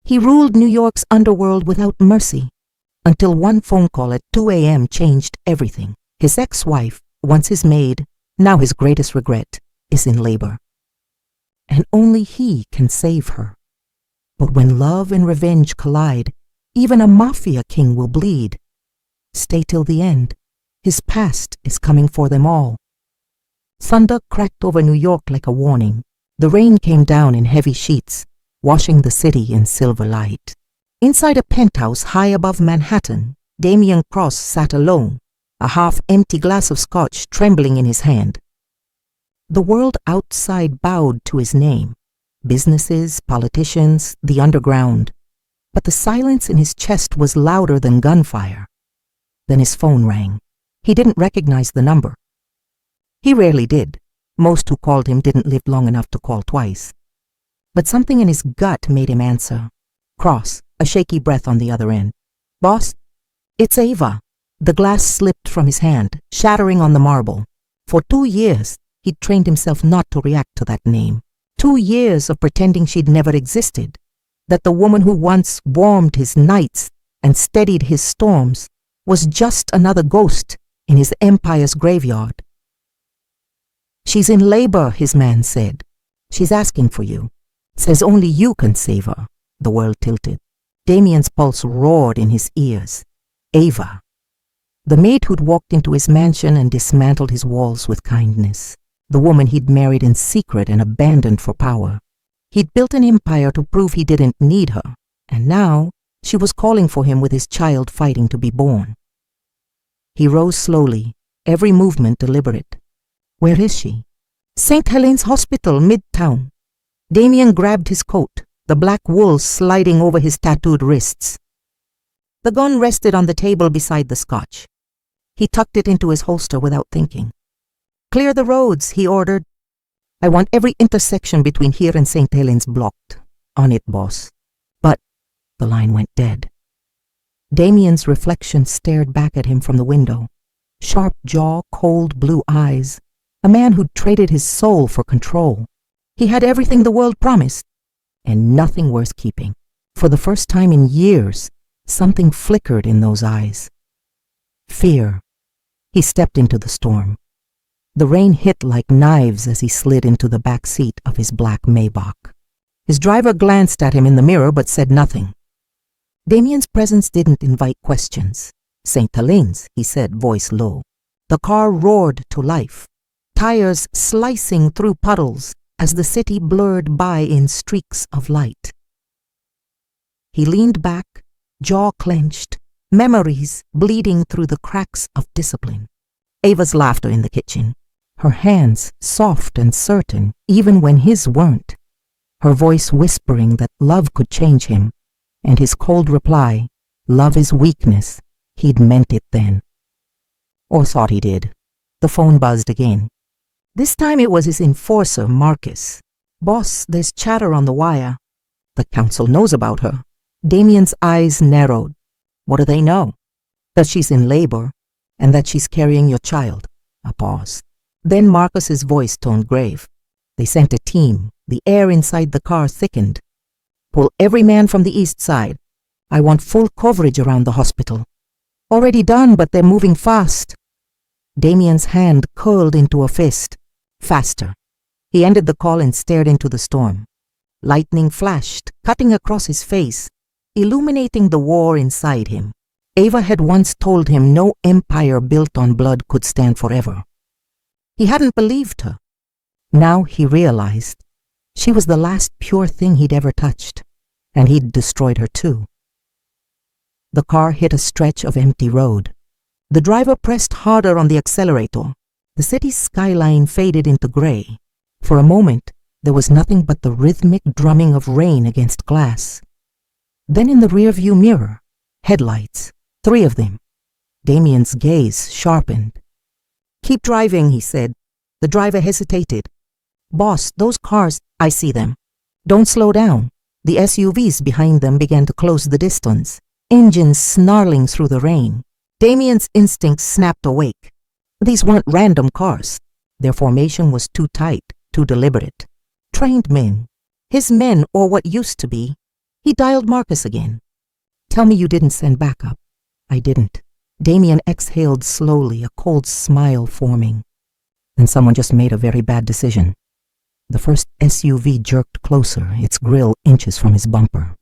He ruled New York's underworld without mercy, until one phone call at 2 a.m. changed everything. His ex-wife, once his maid, now his greatest regret, is in labor. And only he can save her. But when love and revenge collide, even a mafia king will bleed. Stay till the end. His past is coming for them all. Thunder cracked over New York like a warning. The rain came down in heavy sheets, washing the city in silver light. Inside a penthouse high above Manhattan, Damian Cross sat alone, a half-empty glass of scotch trembling in his hand. The world outside bowed to his name. Businesses, politicians, the underground. But the silence in his chest was louder than gunfire. Then his phone rang. He didn't recognize the number. He rarely did. Most who called him didn't live long enough to call twice. But something in his gut made him answer. Cross, a shaky breath on the other end. Boss? It's Ava. The glass slipped from his hand, shattering on the marble. For 2 years, he'd trained himself not to react to that name. 2 years of pretending she'd never existed. That the woman who once warmed his nights and steadied his storms was just another ghost in his empire's graveyard. She's in labor, his man said. She's asking for you. Says only you can save her. The world tilted. Damian's pulse roared in his ears. Ava. The maid who'd walked into his mansion and dismantled his walls with kindness. The woman he'd married in secret and abandoned for power. He'd built an empire to prove he didn't need her, and now she was calling for him with his child fighting to be born. He rose slowly, every movement deliberate. Where is she? St. Helene's Hospital, Midtown. Damian grabbed his coat, the black wool sliding over his tattooed wrists. The gun rested on the table beside the scotch. He tucked it into his holster without thinking. Clear the roads, he ordered. I want every intersection between here and St. Helene's blocked. On it, boss. But the line went dead. Damian's reflection stared back at him from the window. Sharp jaw, cold blue eyes. A man who'd traded his soul for control. He had everything the world promised, and nothing worth keeping. For the first time in years, something flickered in those eyes. Fear. He stepped into the storm. The rain hit like knives as he slid into the back seat of his black Maybach. His driver glanced at him in the mirror but said nothing. Damian's presence didn't invite questions. St. Helene's, he said, voice low. The car roared to life, tires slicing through puddles as the city blurred by in streaks of light. He leaned back, jaw clenched, memories bleeding through the cracks of discipline. Ava's laughter in the kitchen. Her hands soft and certain, even when his weren't. Her voice whispering that love could change him, and his cold reply, love is weakness. He'd meant it then. Or thought he did. The phone buzzed again. This time it was his enforcer, Marcus. Boss, there's chatter on the wire. The council knows about her. Damian's eyes narrowed. What do they know? That she's in labor, and that she's carrying your child. A pause. Then Marcus's voice toned grave. They sent a team. The air inside the car thickened. Pull every man from the east side. I want full coverage around the hospital. Already done, but they're moving fast. Damian's hand curled into a fist. Faster. He ended the call and stared into the storm. Lightning flashed, cutting across his face, illuminating the war inside him. Ava had once told him no empire built on blood could stand forever. He hadn't believed her. Now he realized she was the last pure thing he'd ever touched, and he'd destroyed her too. The car hit a stretch of empty road. The driver pressed harder on the accelerator. The city's skyline faded into gray. For a moment, there was nothing but the rhythmic drumming of rain against glass. Then in the rearview mirror, headlights, 3 of them. Damian's gaze sharpened. Keep driving, he said. The driver hesitated. Boss, those cars, I see them. Don't slow down. The SUVs behind them began to close the distance, engines snarling through the rain. Damian's instincts snapped awake. These weren't random cars. Their formation was too tight, too deliberate. Trained men. His men, or what used to be. He dialed Marcus again. "Tell me you didn't send backup." "I didn't." Damien exhaled slowly, a cold smile forming. "Then someone just made a very bad decision." The first SUV jerked closer, its grille inches from his bumper.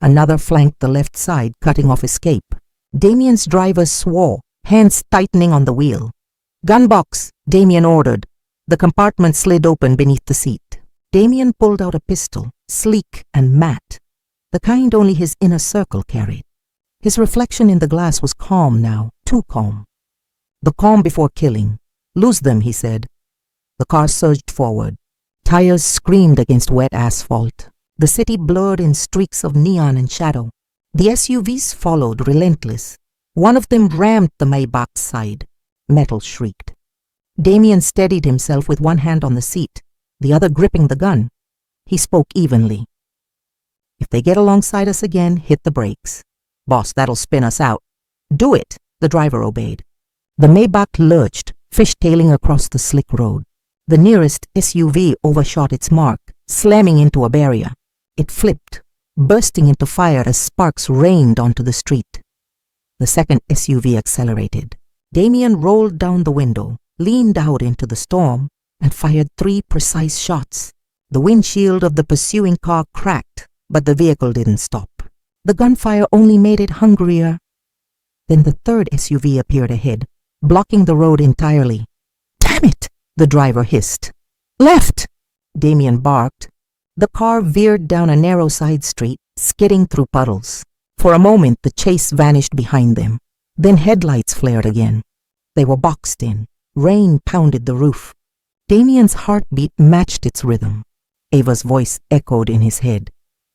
Another flanked the left side, cutting off escape. Damien's driver swore, hands tightening on the wheel. "Gunbox," Damien ordered. The compartment slid open beneath the seat. Damien pulled out a pistol, sleek and matte, the kind only his inner circle carried. His reflection in the glass was calm now, too calm. The calm before killing. "Lose them," he said. The car surged forward. Tires screamed against wet asphalt. The city blurred in streaks of neon and shadow. The SUVs followed, relentless. One of them rammed the Maybach's side. Metal shrieked. Damien steadied himself with one hand on the seat, the other gripping the gun. He spoke evenly. "If they get alongside us again, hit the brakes. Boss, that'll spin us out." "Do it," the driver obeyed. The Maybach lurched, fishtailing across the slick road. The nearest SUV overshot its mark, slamming into a barrier. It flipped, bursting into fire as sparks rained onto the street. The second SUV accelerated. Damien rolled down the window, leaned out into the storm, and fired 3 precise shots. The windshield of the pursuing car cracked, but the vehicle didn't stop. The gunfire only made it hungrier. Then the third SUV appeared ahead, blocking the road entirely. "Damn it!" the driver hissed. "Left!" Damien barked. The car veered down a narrow side street, skidding through puddles. For a moment the chase vanished behind them. Then headlights flared again. They were boxed in. Rain pounded the roof. Damien's heartbeat matched its rhythm. Ava's voice echoed in his head.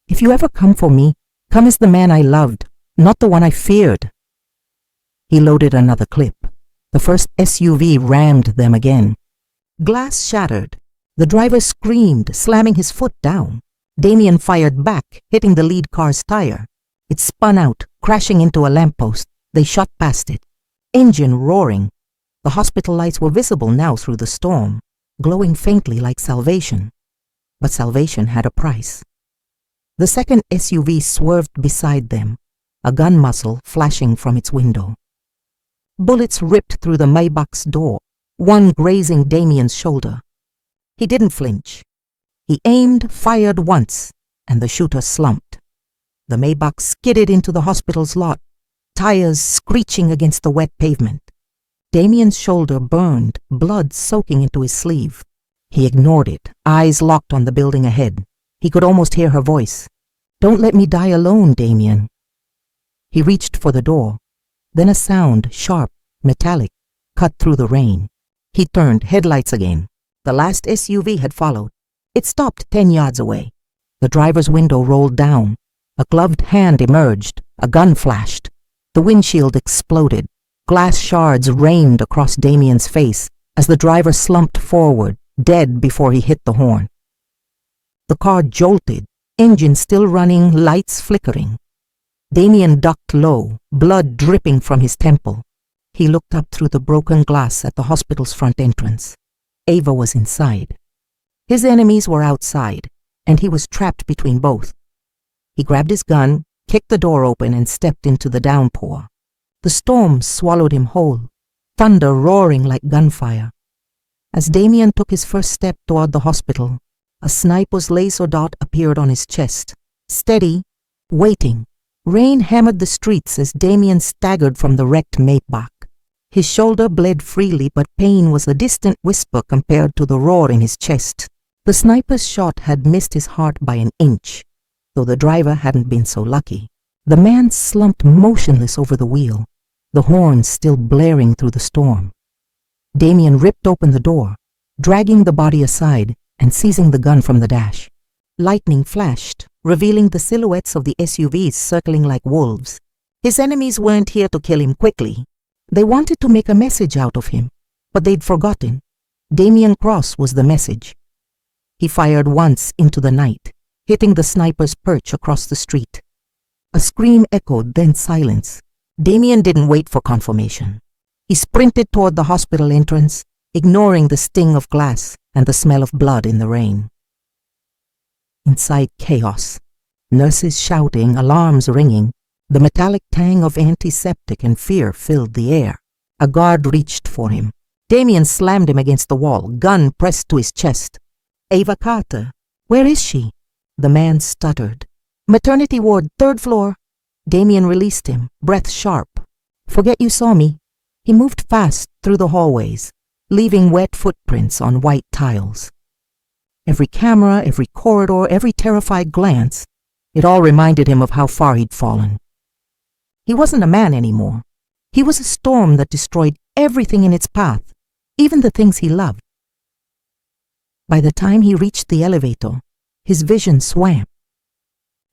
"If you ever come for me, come as the man I loved, not the one I feared." He loaded another clip. The first SUV rammed them again. Glass shattered. The driver screamed, slamming his foot down. Damien fired back, hitting the lead car's tire. It spun out, crashing into a lamppost. They shot past it. Engine roaring. The hospital lights were visible now through the storm, glowing faintly like salvation. But salvation had a price. The second SUV swerved beside them, a gun muzzle flashing from its window. Bullets ripped through the Maybach's door, one grazing Damien's shoulder. He didn't flinch. He aimed, fired once, and the shooter slumped. The Maybach skidded into the hospital's lot, tires screeching against the wet pavement. Damien's shoulder burned, blood soaking into his sleeve. He ignored it, eyes locked on the building ahead. He could almost hear her voice. "Don't let me die alone, Damien." He reached for the door. Then a sound, sharp, metallic, cut through the rain. He turned, headlights again. The last SUV had followed. It stopped 10 yards away. The driver's window rolled down. A gloved hand emerged. A gun flashed. The windshield exploded. Glass shards rained across Damien's face as the driver slumped forward, dead before he hit the horn. The car jolted, engine still running, lights flickering. Damien ducked low, blood dripping from his temple. He looked up through the broken glass at the hospital's front entrance. Ava was inside. His enemies were outside, and he was trapped between both. He grabbed his gun, kicked the door open, and stepped into the downpour. The storm swallowed him whole, thunder roaring like gunfire. As Damien took his first step toward the hospital, a sniper's laser dot appeared on his chest. Steady, waiting. Rain hammered the streets as Damien staggered from the wrecked Maybach. His shoulder bled freely, but pain was a distant whisper compared to the roar in his chest. The sniper's shot had missed his heart by an inch, though the driver hadn't been so lucky. The man slumped motionless over the wheel, the horns still blaring through the storm. Damien ripped open the door, dragging the body aside and seizing the gun from the dash. Lightning flashed, revealing the silhouettes of the SUVs circling like wolves. His enemies weren't here to kill him quickly. They wanted to make a message out of him, but they'd forgotten. Damien Cross was the message. He fired once into the night, hitting the sniper's perch across the street. A scream echoed, then silence. Damien didn't wait for confirmation. He sprinted toward the hospital entrance, ignoring the sting of glass and the smell of blood in the rain. Inside, chaos. Nurses shouting, alarms ringing. The metallic tang of antiseptic and fear filled the air. A guard reached for him. Damien slammed him against the wall, gun pressed to his chest. Ava Carter, where is she? The man stuttered. Maternity ward, 3rd floor. Damien released him, breath sharp. Forget you saw me. He moved fast through the hallways, leaving wet footprints on white tiles. Every camera, every corridor, every terrified glance, it all reminded him of how far he'd fallen. He wasn't a man anymore. He was a storm that destroyed everything in its path, even the things he loved. By the time he reached the elevator, his vision swam.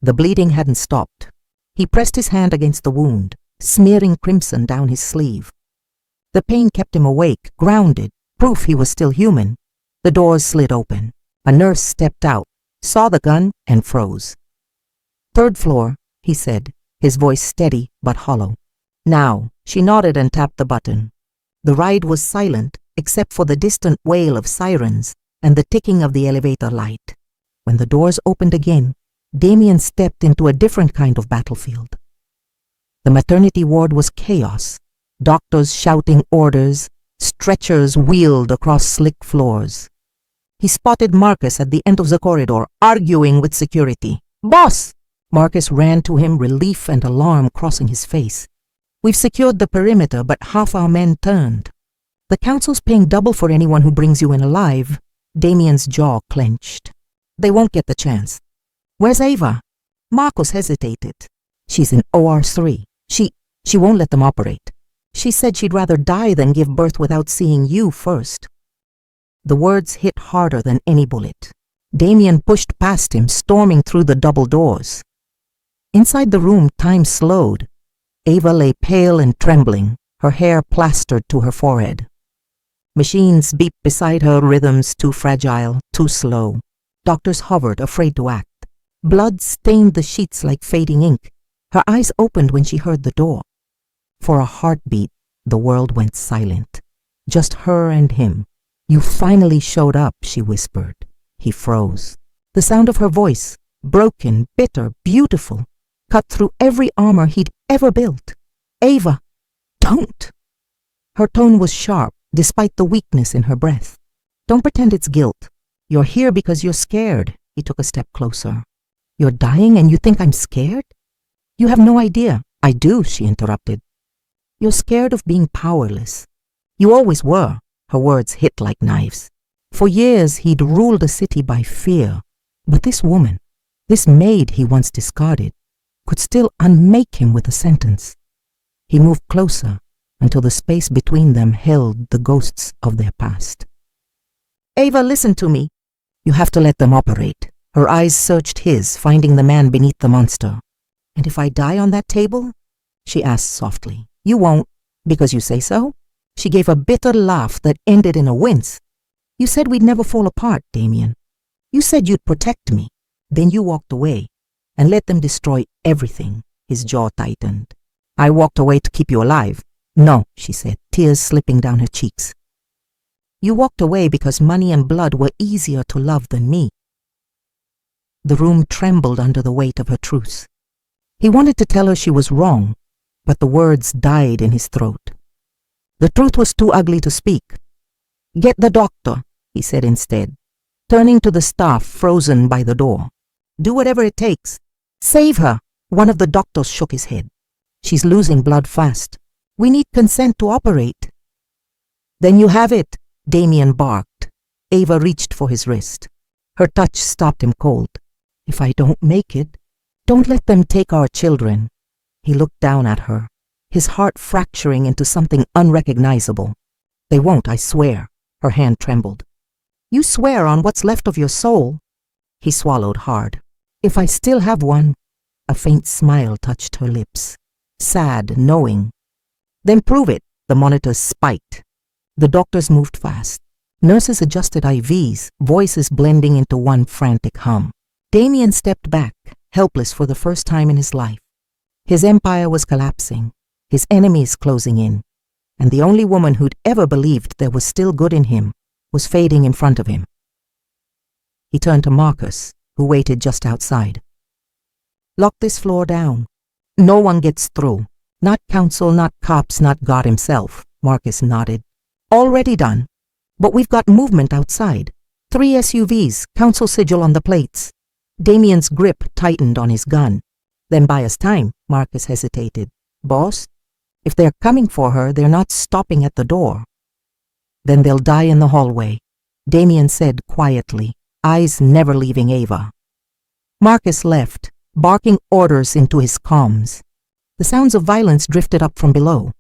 The bleeding hadn't stopped. He pressed his hand against the wound, smearing crimson down his sleeve. The pain kept him awake, grounded, proof he was still human. The doors slid open. A nurse stepped out, saw the gun, and froze. 3rd floor, he said, his voice steady but hollow. Now, she nodded and tapped the button. The ride was silent except for the distant wail of sirens and the ticking of the elevator light. When the doors opened again, Damien stepped into a different kind of battlefield. The maternity ward was chaos. Doctors shouting orders, stretchers wheeled across slick floors. He spotted Marcus at the end of the corridor, arguing with security. "Boss!" Marcus ran to him, relief and alarm crossing his face. "We've secured the perimeter, but half our men turned." "The council's paying double for anyone who brings you in alive." Damien's jaw clenched. "They won't get the chance." "Where's Ava?" Marcus hesitated. "She's in OR3. She won't let them operate. She said she'd rather die than give birth without seeing you first." The words hit harder than any bullet. Damien pushed past him, storming through the double doors. Inside the room, time slowed. Ava lay pale and trembling, her hair plastered to her forehead. Machines beeped beside her, rhythms too fragile, too slow. Doctors hovered, afraid to act. Blood stained the sheets like fading ink. Her eyes opened when she heard the door. For a heartbeat, the world went silent. Just her and him. "You finally showed up," she whispered. He froze. The sound of her voice, broken, bitter, beautiful, cut through every armor he'd ever built. "Ava, don't!" Her tone was sharp, despite the weakness in her breath. "Don't pretend it's guilt. You're here because you're scared." He took a step closer. "You're dying and you think I'm scared?" "You have no idea." "I do," she interrupted. "You're scared of being powerless." "You always were." Her words hit like knives. For years he'd ruled a city by fear, but this woman, this maid he once discarded, could still unmake him with a sentence. He moved closer until the space between them held the ghosts of their past. "Ava, listen to me." "You have to let them operate." Her eyes searched his, finding the man beneath the monster. "And if I die on that table?" she asked softly. "You won't, because you say so?" She gave a bitter laugh that ended in a wince. "You said we'd never fall apart, Damien. You said you'd protect me. Then you walked away and let them destroy everything." His jaw tightened. "I walked away to keep you alive." "No," she said, tears slipping down her cheeks. "You walked away because money and blood were easier to love than me." The room trembled under the weight of her truth. He wanted to tell her she was wrong, but the words died in his throat. The truth was too ugly to speak. "Get the doctor," he said instead, turning to the staff frozen by the door. "Do whatever it takes. Save her." One of the doctors shook his head. "She's losing blood fast. We need consent to operate." "Then you have it," Damien barked. Ava reached for his wrist. Her touch stopped him cold. "If I don't make it, don't let them take our children." He looked down at her, his heart fracturing into something unrecognizable. "They won't, I swear." Her hand trembled. "You swear on what's left of your soul." He swallowed hard. "If I still have one." A faint smile touched her lips. Sad, knowing. "Then prove it." The monitors spiked. The doctors moved fast. Nurses adjusted IVs, voices blending into one frantic hum. Damien stepped back, helpless for the first time in his life. His empire was collapsing, his enemies closing in, and the only woman who'd ever believed there was still good in him was fading in front of him. He turned to Marcus, who waited just outside. Lock this floor down. No one gets through. Not council, not cops, not God himself. Marcus nodded. Already done. But we've got movement outside. 3 SUVs, council sigil on the plates. Damien's grip tightened on his gun. Then buy us time, Marcus hesitated. Boss? If they're coming for her, they're not stopping at the door. Then they'll die in the hallway, Damien said quietly, eyes never leaving Ava. Marcus left, barking orders into his comms. The sounds of violence drifted up from below.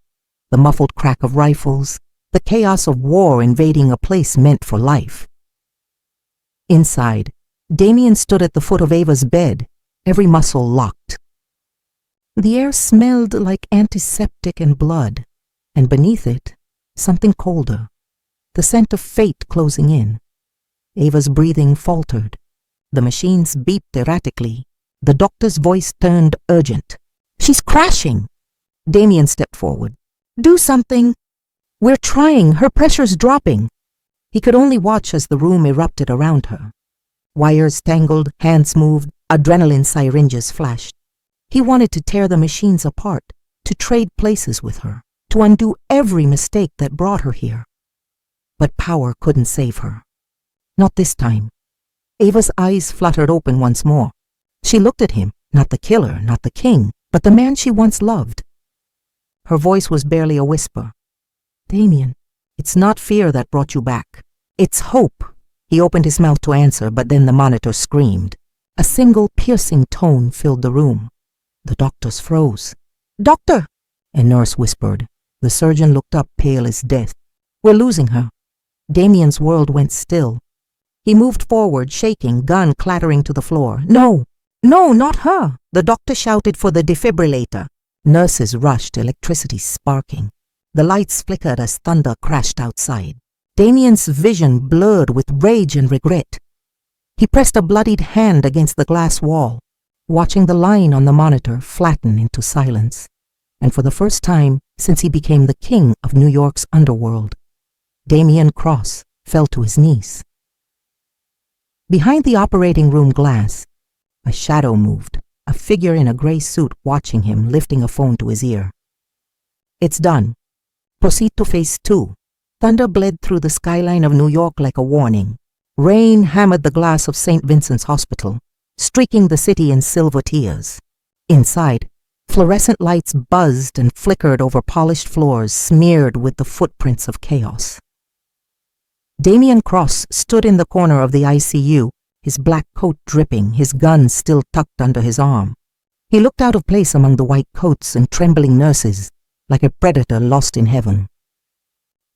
The muffled crack of rifles, the chaos of war invading a place meant for life. Inside, Damien stood at the foot of Ava's bed, every muscle locked. The air smelled like antiseptic and blood, and beneath it, something colder, the scent of fate closing in. Ava's breathing faltered. The machines beeped erratically. The doctor's voice turned urgent. She's crashing! Damien stepped forward. Do something! We're trying. Her pressure's dropping. He could only watch as the room erupted around her. Wires tangled, hands moved, adrenaline syringes flashed. He wanted to tear the machines apart, to trade places with her, to undo every mistake that brought her here. But power couldn't save her. Not this time. Ava's eyes fluttered open once more. She looked at him, not the killer, not the king, but the man she once loved. Her voice was barely a whisper. Damien, it's not fear that brought you back. It's hope. He opened his mouth to answer, but then the monitor screamed. A single piercing tone filled the room. The doctors froze. Doctor! A nurse whispered. The surgeon looked up, pale as death. We're losing her. Damien's world went still. He moved forward, shaking, gun clattering to the floor. No! No, not her! The doctor shouted for the defibrillator. Nurses rushed, electricity sparking. The lights flickered as thunder crashed outside. Damien's vision blurred with rage and regret. He pressed a bloodied hand against the glass wall, watching the line on the monitor flatten into silence. And for the first time since he became the king of New York's underworld, Damien Cross fell to his knees. Behind the operating room glass, a shadow moved, a figure in a gray suit watching him, lifting a phone to his ear. It's done. Proceed to phase 2. Thunder bled through the skyline of New York like a warning. Rain hammered the glass of St. Vincent's Hospital, streaking the city in silver tears. Inside, fluorescent lights buzzed and flickered over polished floors smeared with the footprints of chaos. Damien Cross stood in the corner of the ICU, his black coat dripping, his gun still tucked under his arm. He looked out of place among the white coats and trembling nurses, like a predator lost in heaven.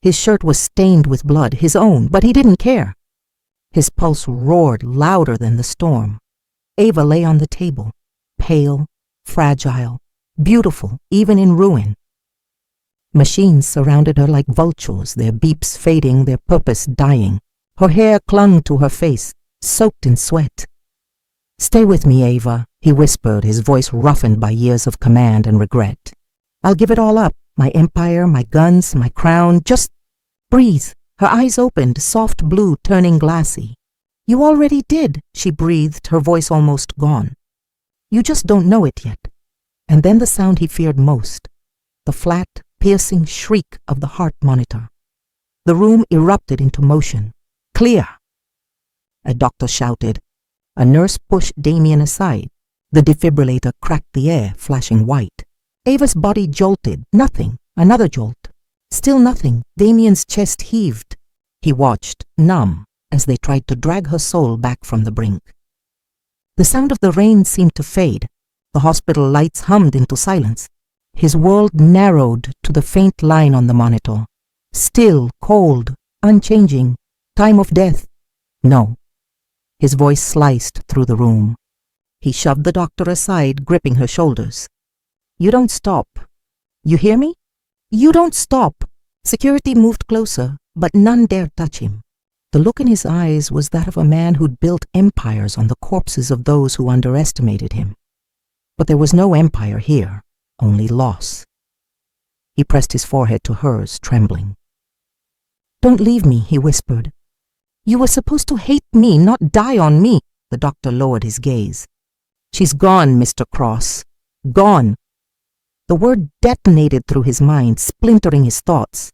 His shirt was stained with blood, his own, but he didn't care. His pulse roared louder than the storm. Ava lay on the table, pale, fragile, beautiful, even in ruin. Machines surrounded her like vultures, their beeps fading, their purpose dying. Her hair clung to her face, soaked in sweat. Stay with me, Ava, he whispered, his voice roughened by years of command and regret. I'll give it all up, my empire, my guns, my crown, just breathe. Her eyes opened, soft blue turning glassy. You already did, she breathed, her voice almost gone. You just don't know it yet. And then the sound he feared most, the flat, piercing shriek of the heart monitor. The room erupted into motion. Clear! A doctor shouted. A nurse pushed Damien aside. The defibrillator cracked the air, flashing white. Ava's body jolted. Nothing. Another jolt. Still nothing. Damien's chest heaved. He watched, numb, as they tried to drag her soul back from the brink. The sound of the rain seemed to fade. The hospital lights hummed into silence. His world narrowed to the faint line on the monitor. Still, cold, unchanging. Time of death. No. His voice sliced through the room. He shoved the doctor aside, gripping her shoulders. You don't stop. You hear me? You don't stop. Security moved closer, but none dared touch him. The look in his eyes was that of a man who'd built empires on the corpses of those who underestimated him. But there was no empire here, only loss. He pressed his forehead to hers, trembling. Don't leave me, he whispered. You were supposed to hate me, not die on me. The doctor lowered his gaze. "She's gone, Mr. Cross. Gone." The word detonated through his mind, splintering his thoughts.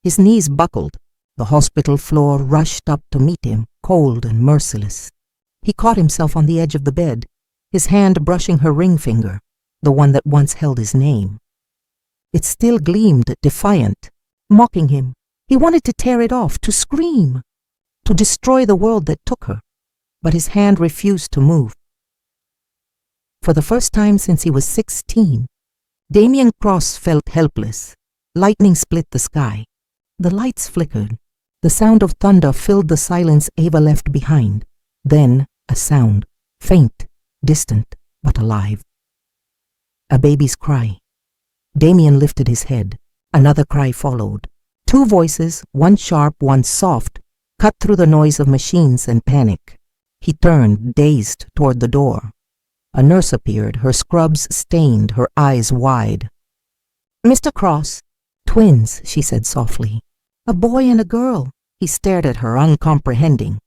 His knees buckled. The hospital floor rushed up to meet him, cold and merciless. He caught himself on the edge of the bed, his hand brushing her ring finger, the one that once held his name. It still gleamed defiant, mocking him. He wanted to tear it off, to scream, to destroy the world that took her, but his hand refused to move. For the first time since he was 16, Damien Cross felt helpless. Lightning split the sky. The lights flickered. The sound of thunder filled the silence Ava left behind. Then a sound, faint, distant, but alive. A baby's cry. Damien lifted his head. Another cry followed. Two voices, one sharp, one soft, cut through the noise of machines and panic. He turned, dazed, toward the door. A nurse appeared, her scrubs stained, her eyes wide. "Mr. Cross." "Twins," she said softly. "A boy and a girl." He stared at her, uncomprehending.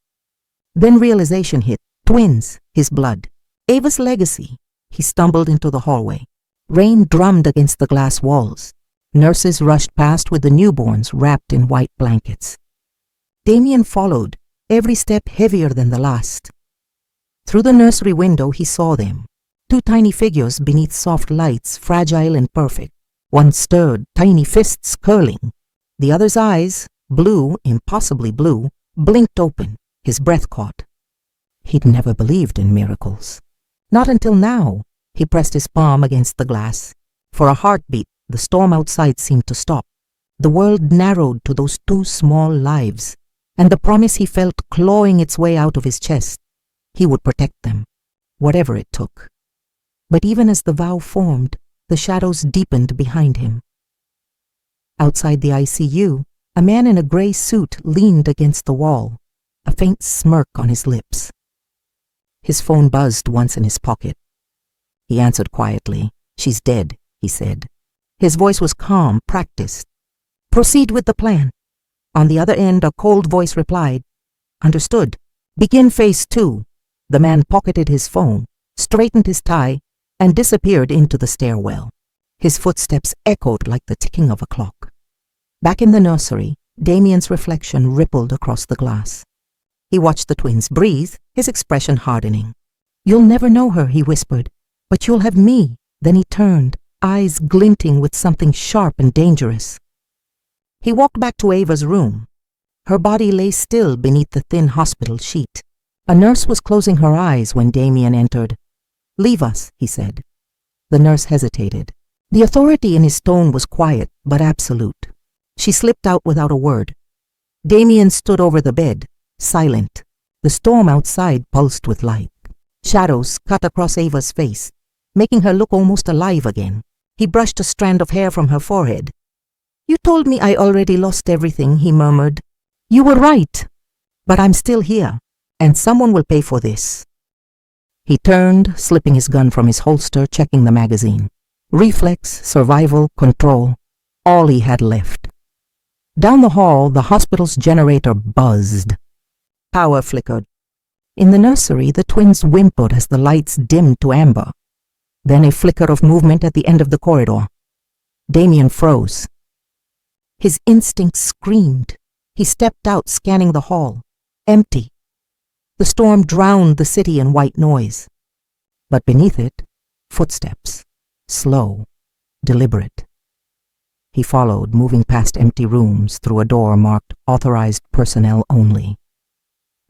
Then realization hit. Twins, his blood. Ava's legacy. He stumbled into the hallway. Rain drummed against the glass walls. Nurses rushed past with the newborns wrapped in white blankets. Damien followed, every step heavier than the last. Through the nursery window he saw them. Two tiny figures beneath soft lights, fragile and perfect. One stirred, tiny fists curling. The other's eyes, blue, impossibly blue, blinked open, his breath caught. He'd never believed in miracles. Not until now. He pressed his palm against the glass. For a heartbeat, the storm outside seemed to stop. The world narrowed to those two small lives, and the promise he felt clawing its way out of his chest. He would protect them, whatever it took. But even as the vow formed, the shadows deepened behind him. Outside the ICU, a man in a gray suit leaned against the wall, a faint smirk on his lips. His phone buzzed once in his pocket. He answered quietly. "She's dead," he said. His voice was calm, practiced. "Proceed with the plan." On the other end, a cold voice replied, "Understood. Begin phase 2. The man pocketed his phone, straightened his tie, and disappeared into the stairwell. His footsteps echoed like the ticking of a clock. Back in the nursery, Damien's reflection rippled across the glass. He watched the twins breathe, his expression hardening. "You'll never know her," he whispered, "but you'll have me." Then he turned, eyes glinting with something sharp and dangerous. He walked back to Ava's room. Her body lay still beneath the thin hospital sheet. A nurse was closing her eyes when Damien entered. "Leave us," he said. The nurse hesitated. The authority in his tone was quiet but absolute. She slipped out without a word. Damien stood over the bed, silent. The storm outside pulsed with light. Shadows cut across Ava's face, making her look almost alive again. He brushed a strand of hair from her forehead. "You told me I already lost everything," he murmured. "You were right, but I'm still here, and someone will pay for this." He turned, slipping his gun from his holster, checking the magazine. Reflex, survival, control, all he had left. Down the hall, the hospital's generator buzzed. Power flickered. In the nursery, the twins whimpered as the lights dimmed to amber. Then a flicker of movement at the end of the corridor. Damien froze. His instincts screamed. He stepped out, scanning the hall. Empty. The storm drowned the city in white noise. But beneath it, footsteps. Slow, deliberate. He followed, moving past empty rooms through a door marked "Authorized Personnel Only."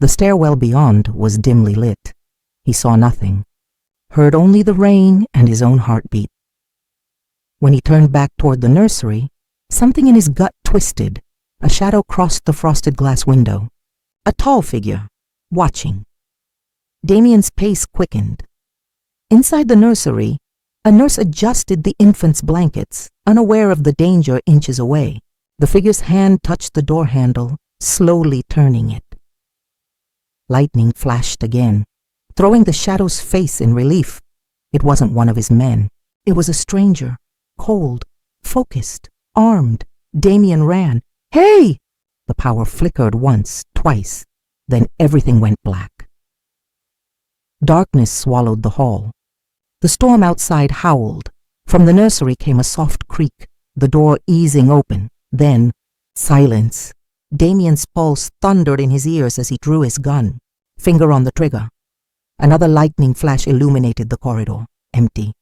The stairwell beyond was dimly lit. He saw nothing, heard only the rain and his own heartbeat. When he turned back toward the nursery, something in his gut twisted. A shadow crossed the frosted glass window. A tall figure, watching. Damien's pace quickened. Inside the nursery, a nurse adjusted the infant's blankets, unaware of the danger inches away. The figure's hand touched the door handle, slowly turning it. Lightning flashed again, throwing the shadow's face in relief. It wasn't one of his men. It was a stranger, cold, focused, armed. Damien ran. "Hey!" The power flickered once, twice. Then everything went black. Darkness swallowed the hall. The storm outside howled. From the nursery came a soft creak, the door easing open. Then, silence. Damien's pulse thundered in his ears as he drew his gun, finger on the trigger. Another lightning flash illuminated the corridor, empty.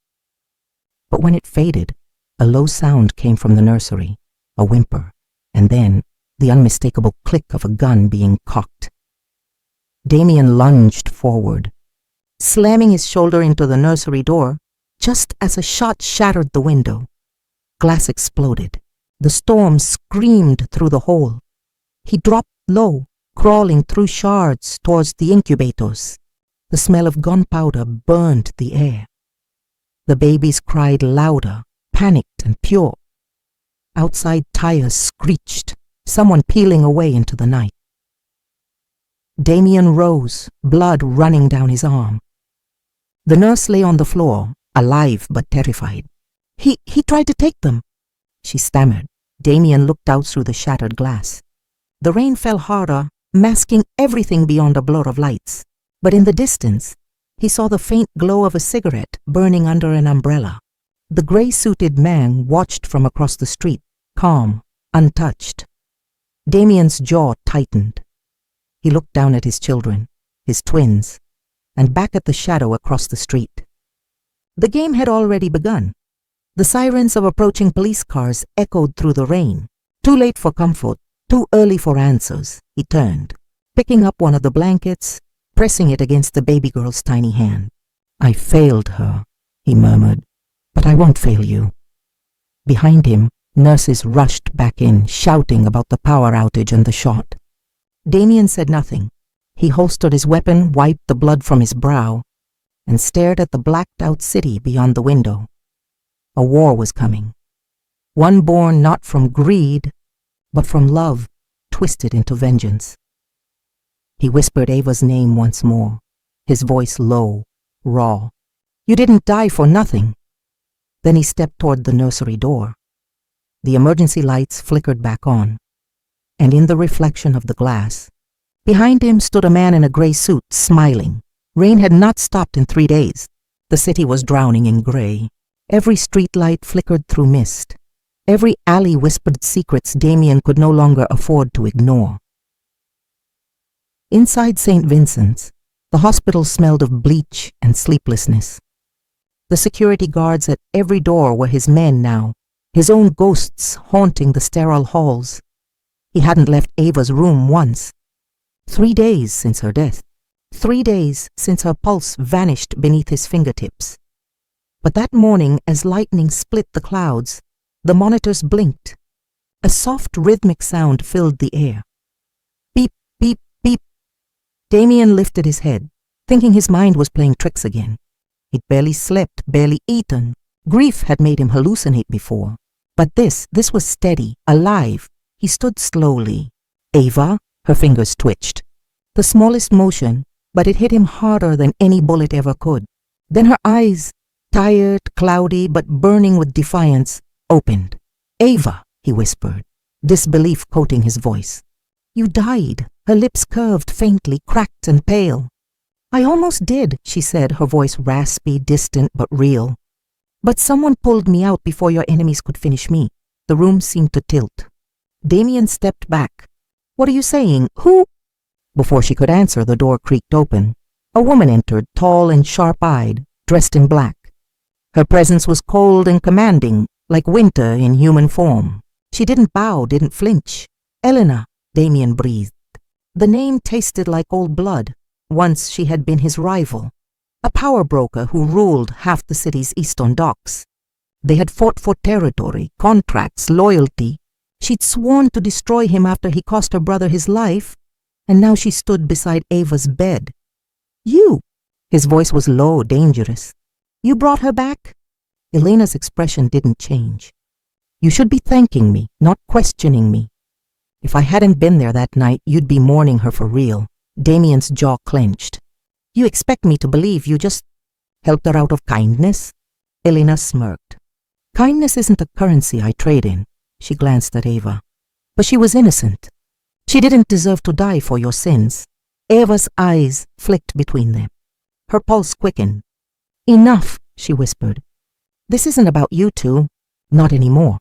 But when it faded, a low sound came from the nursery, a whimper, and then the unmistakable click of a gun being cocked. Damien lunged forward, slamming his shoulder into the nursery door just as a shot shattered the window. Glass exploded. The storm screamed through the hole. He dropped low, crawling through shards towards the incubators. The smell of gunpowder burned the air. The babies cried louder, panicked and pure. Outside tires screeched, someone peeling away into the night. Damien rose, blood running down his arm. The nurse lay on the floor, alive but terrified. He tried to take them, she stammered. Damien looked out through the shattered glass. The rain fell harder, masking everything beyond a blur of lights. But in the distance, he saw the faint glow of a cigarette burning under an umbrella. The gray-suited man watched from across the street, calm, untouched. Damien's jaw tightened. He looked down at his children, his twins, and back at the shadow across the street. The game had already begun. The sirens of approaching police cars echoed through the rain. Too late for comfort, too early for answers, he turned, picking up one of the blankets, pressing it against the baby girl's tiny hand. I failed her, he murmured, but I won't fail you. Behind him, nurses rushed back in, shouting about the power outage and the shot. Damien said nothing. He holstered his weapon, wiped the blood from his brow, and stared at the blacked-out city beyond the window. A war was coming. One born not from greed, but from love, twisted into vengeance. He whispered Ava's name once more, his voice low, raw. You didn't die for nothing. Then he stepped toward the nursery door. The emergency lights flickered back on, and in the reflection of the glass, behind him stood a man in a gray suit, smiling. Rain had not stopped in 3 days. The city was drowning in gray. Every streetlight flickered through mist. Every alley whispered secrets Damien could no longer afford to ignore. Inside St. Vincent's, the hospital smelled of bleach and sleeplessness. The security guards at every door were his men now, his own ghosts haunting the sterile halls. He hadn't left Ava's room once. 3 days since her death. 3 days since her pulse vanished beneath his fingertips. But that morning, as lightning split the clouds, the monitors blinked. A soft rhythmic sound filled the air. Beep, beep, beep. Damien lifted his head, thinking his mind was playing tricks again. He'd barely slept, barely eaten. Grief had made him hallucinate before. But this was steady, alive. He stood slowly. Ava, her fingers twitched. The smallest motion, but it hit him harder than any bullet ever could. Then her eyes, tired, cloudy, but burning with defiance, opened. Ava, he whispered, disbelief coating his voice. You died. Her lips curved faintly, cracked and pale. I almost did, she said, her voice raspy, distant, but real. But someone pulled me out before your enemies could finish me. The room seemed to tilt. Damien stepped back. What are you saying? Who? Before she could answer, the door creaked open. A woman entered, tall and sharp-eyed, dressed in black. Her presence was cold and commanding, like winter in human form. She didn't bow, didn't flinch. Elena, Damien breathed. The name tasted like old blood. Once she had been his rival, a power broker who ruled half the city's eastern docks. They had fought for territory, contracts, loyalty. She'd sworn to destroy him after he cost her brother his life, and now she stood beside Ava's bed. You! His voice was low, dangerous. You brought her back? Elena's expression didn't change. You should be thanking me, not questioning me. If I hadn't been there that night, you'd be mourning her for real. Damien's jaw clenched. You expect me to believe you just helped her out of kindness? Elena smirked. Kindness isn't a currency I trade in. She glanced at Ava. But she was innocent. She didn't deserve to die for your sins. Ava's eyes flicked between them. Her pulse quickened. "Enough," she whispered. "This isn't about you two. Not anymore."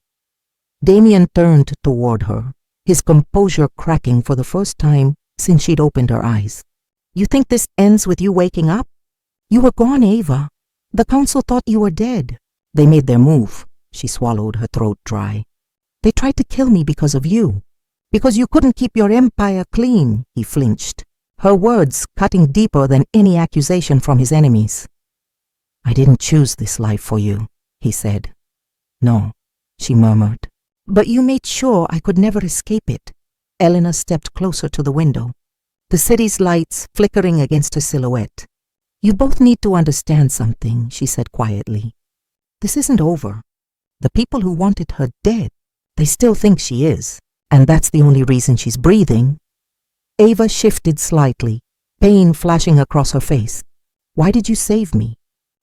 Damien turned toward her, his composure cracking for the first time since she'd opened her eyes. "You think this ends with you waking up? You were gone, Ava. The council thought you were dead. They made their move." She swallowed, her throat dry. "They tried to kill me because of you. Because you couldn't keep your empire clean." He flinched, her words cutting deeper than any accusation from his enemies. "I didn't choose this life for you," he said. "No," she murmured. "But you made sure I could never escape it." Elena stepped closer to the window, the city's lights flickering against her silhouette. "You both need to understand something," she said quietly. "This isn't over. The people who wanted her dead, they still think she is, and that's the only reason she's breathing." Ava shifted slightly, pain flashing across her face. "Why did you save me?"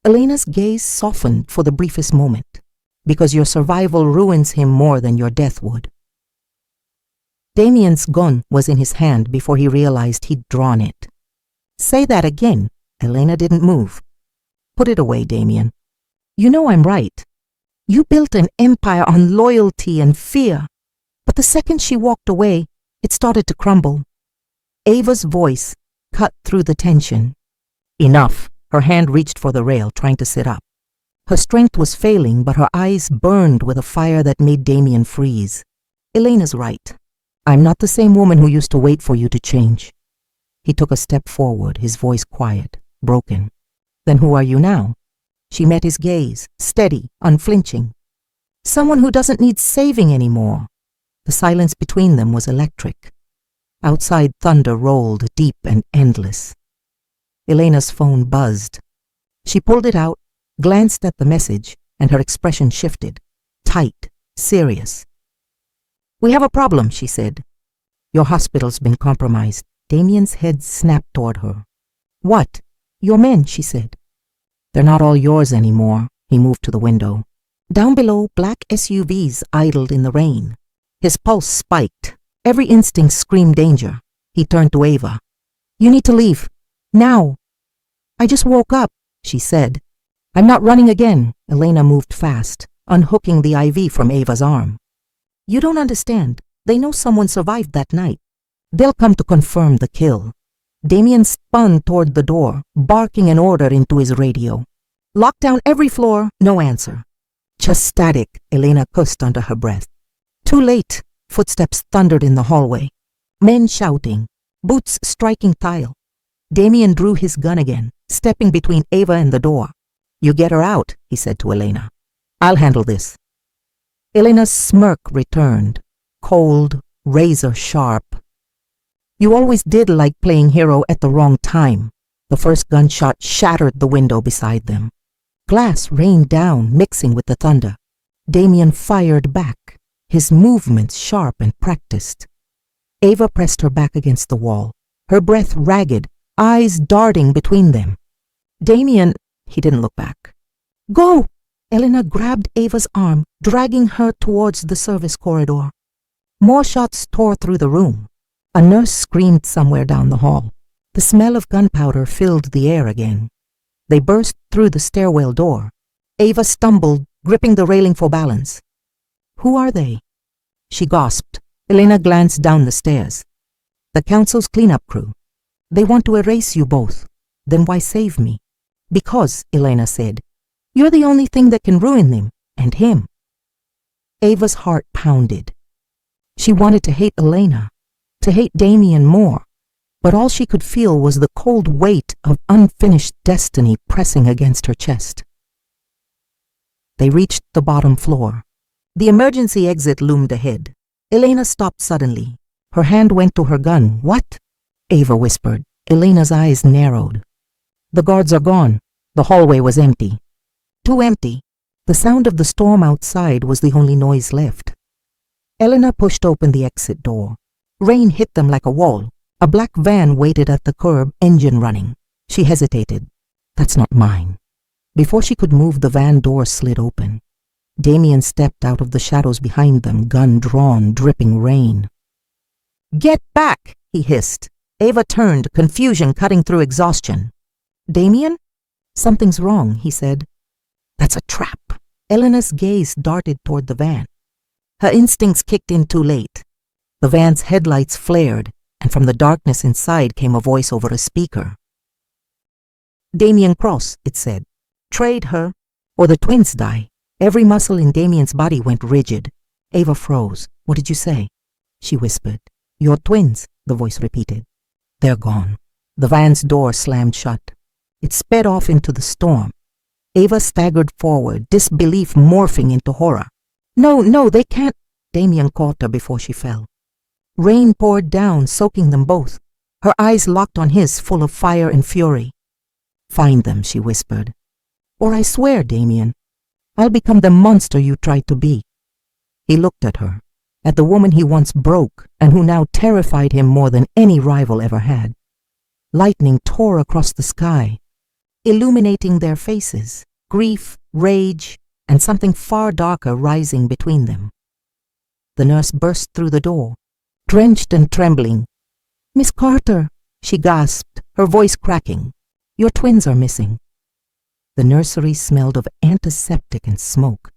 Elena's gaze softened for the briefest moment. "Because your survival ruins him more than your death would." Damien's gun was in his hand before he realized he'd drawn it. "Say that again." Elena didn't move. "Put it away, Damien. You know I'm right. You built an empire on loyalty and fear." But the second she walked away, it started to crumble. Ava's voice cut through the tension. "Enough." Her hand reached for the rail, trying to sit up. Her strength was failing, but her eyes burned with a fire that made Damien freeze. "Elena's right. I'm not the same woman who used to wait for you to change." He took a step forward, his voice quiet, broken. "Then who are you now?" She met his gaze, steady, unflinching. "Someone who doesn't need saving anymore." The silence between them was electric. Outside, thunder rolled, deep and endless. Elena's phone buzzed. She pulled it out, glanced at the message, and her expression shifted, tight, serious. "We have a problem," she said. "Your hospital's been compromised." Damien's head snapped toward her. "What?" "Your men," she said. "They're not all yours anymore." He moved to the window. Down below, black SUVs idled in the rain. His pulse spiked. Every instinct screamed danger. He turned to Ava. "You need to leave. Now." "I just woke up," she said. "I'm not running again." Elena moved fast, unhooking the IV from Ava's arm. "You don't understand. They know someone survived that night. They'll come to confirm the kill." Damien spun toward the door, barking an order into his radio. "Lock down every floor." No answer. Just static, Elena cussed under her breath. Too late. Footsteps thundered in the hallway. Men shouting, boots striking tile. Damien drew his gun again, stepping between Ava and the door. "You get her out," he said to Elena. "I'll handle this." Elena's smirk returned, cold, razor sharp. "You always did like playing hero at the wrong time." The first gunshot shattered the window beside them. Glass rained down, mixing with the thunder. Damien fired back, his movements sharp and practiced. Ava pressed her back against the wall, her breath ragged, eyes darting between them. Damien, he didn't look back. "Go!" Elena grabbed Ava's arm, dragging her towards the service corridor. More shots tore through the room. A nurse screamed somewhere down the hall. The smell of gunpowder filled the air again. They burst through the stairwell door. Ava stumbled, gripping the railing for balance. "Who are they?" She gasped. Elena glanced down the stairs. "The council's cleanup crew. They want to erase you both. Then why save me?" "Because," Elena said, "you're the only thing that can ruin them, and him." Ava's heart pounded. She wanted to hate Elena, to hate Damien more, but all she could feel was the cold weight of unfinished destiny pressing against her chest. They reached the bottom floor. The emergency exit loomed ahead. Elena stopped suddenly. Her hand went to her gun. "What?" Ava whispered. Elena's eyes narrowed. "The guards are gone." The hallway was empty. Too empty. The sound of the storm outside was the only noise left. Elena pushed open the exit door. Rain hit them like a wall. A black van waited at the curb, engine running. She hesitated. "That's not mine." Before she could move, the van door slid open. Damien stepped out of the shadows behind them, gun drawn, dripping rain. "Get back!" he hissed. Ava turned, confusion cutting through exhaustion. "Damien?" Something's wrong, he said. That's a trap. Eleanor's gaze darted toward the van. Her instincts kicked in too late. The van's headlights flared, and from the darkness inside came a voice over a speaker. Damien Cross, it said. Trade her, or the twins die. Every muscle in Damien's body went rigid. Ava froze. What did you say? She whispered. Your twins, the voice repeated. They're gone. The van's door slammed shut. It sped off into the storm. Ava staggered forward, disbelief morphing into horror. No, they can't. Damien caught her before she fell. Rain poured down, soaking them both. Her eyes locked on his, full of fire and fury. Find them, she whispered. Or I swear, Damien, I'll become the monster you tried to be. He looked at her, at the woman he once broke and who now terrified him more than any rival ever had. Lightning tore across the sky, illuminating their faces, grief, rage, and something far darker rising between them. The nurse burst through the door, drenched and trembling. Miss Carter, she gasped, her voice cracking. Your twins are missing. The nursery smelled of antiseptic and smoke.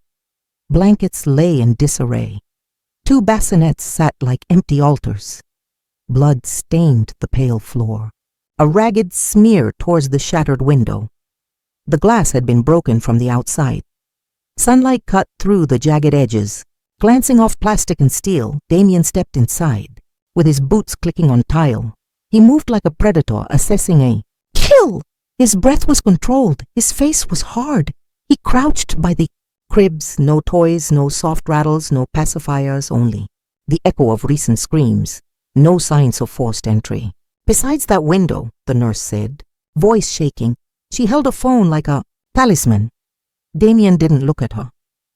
Blankets lay in disarray. 2 bassinets sat like empty altars. Blood stained the pale floor, a ragged smear towards the shattered window. The glass had been broken from the outside. Sunlight cut through the jagged edges. Glancing off plastic and steel, Damien stepped inside, with his boots clicking on tile. He moved like a predator, assessing a kill. His breath was controlled. His face was hard. He crouched by the cribs, no toys, no soft rattles, no pacifiers, only the echo of recent screams, no signs of forced entry. Besides that window, the nurse said, voice shaking, she held a phone like a talisman. Damien didn't look at her.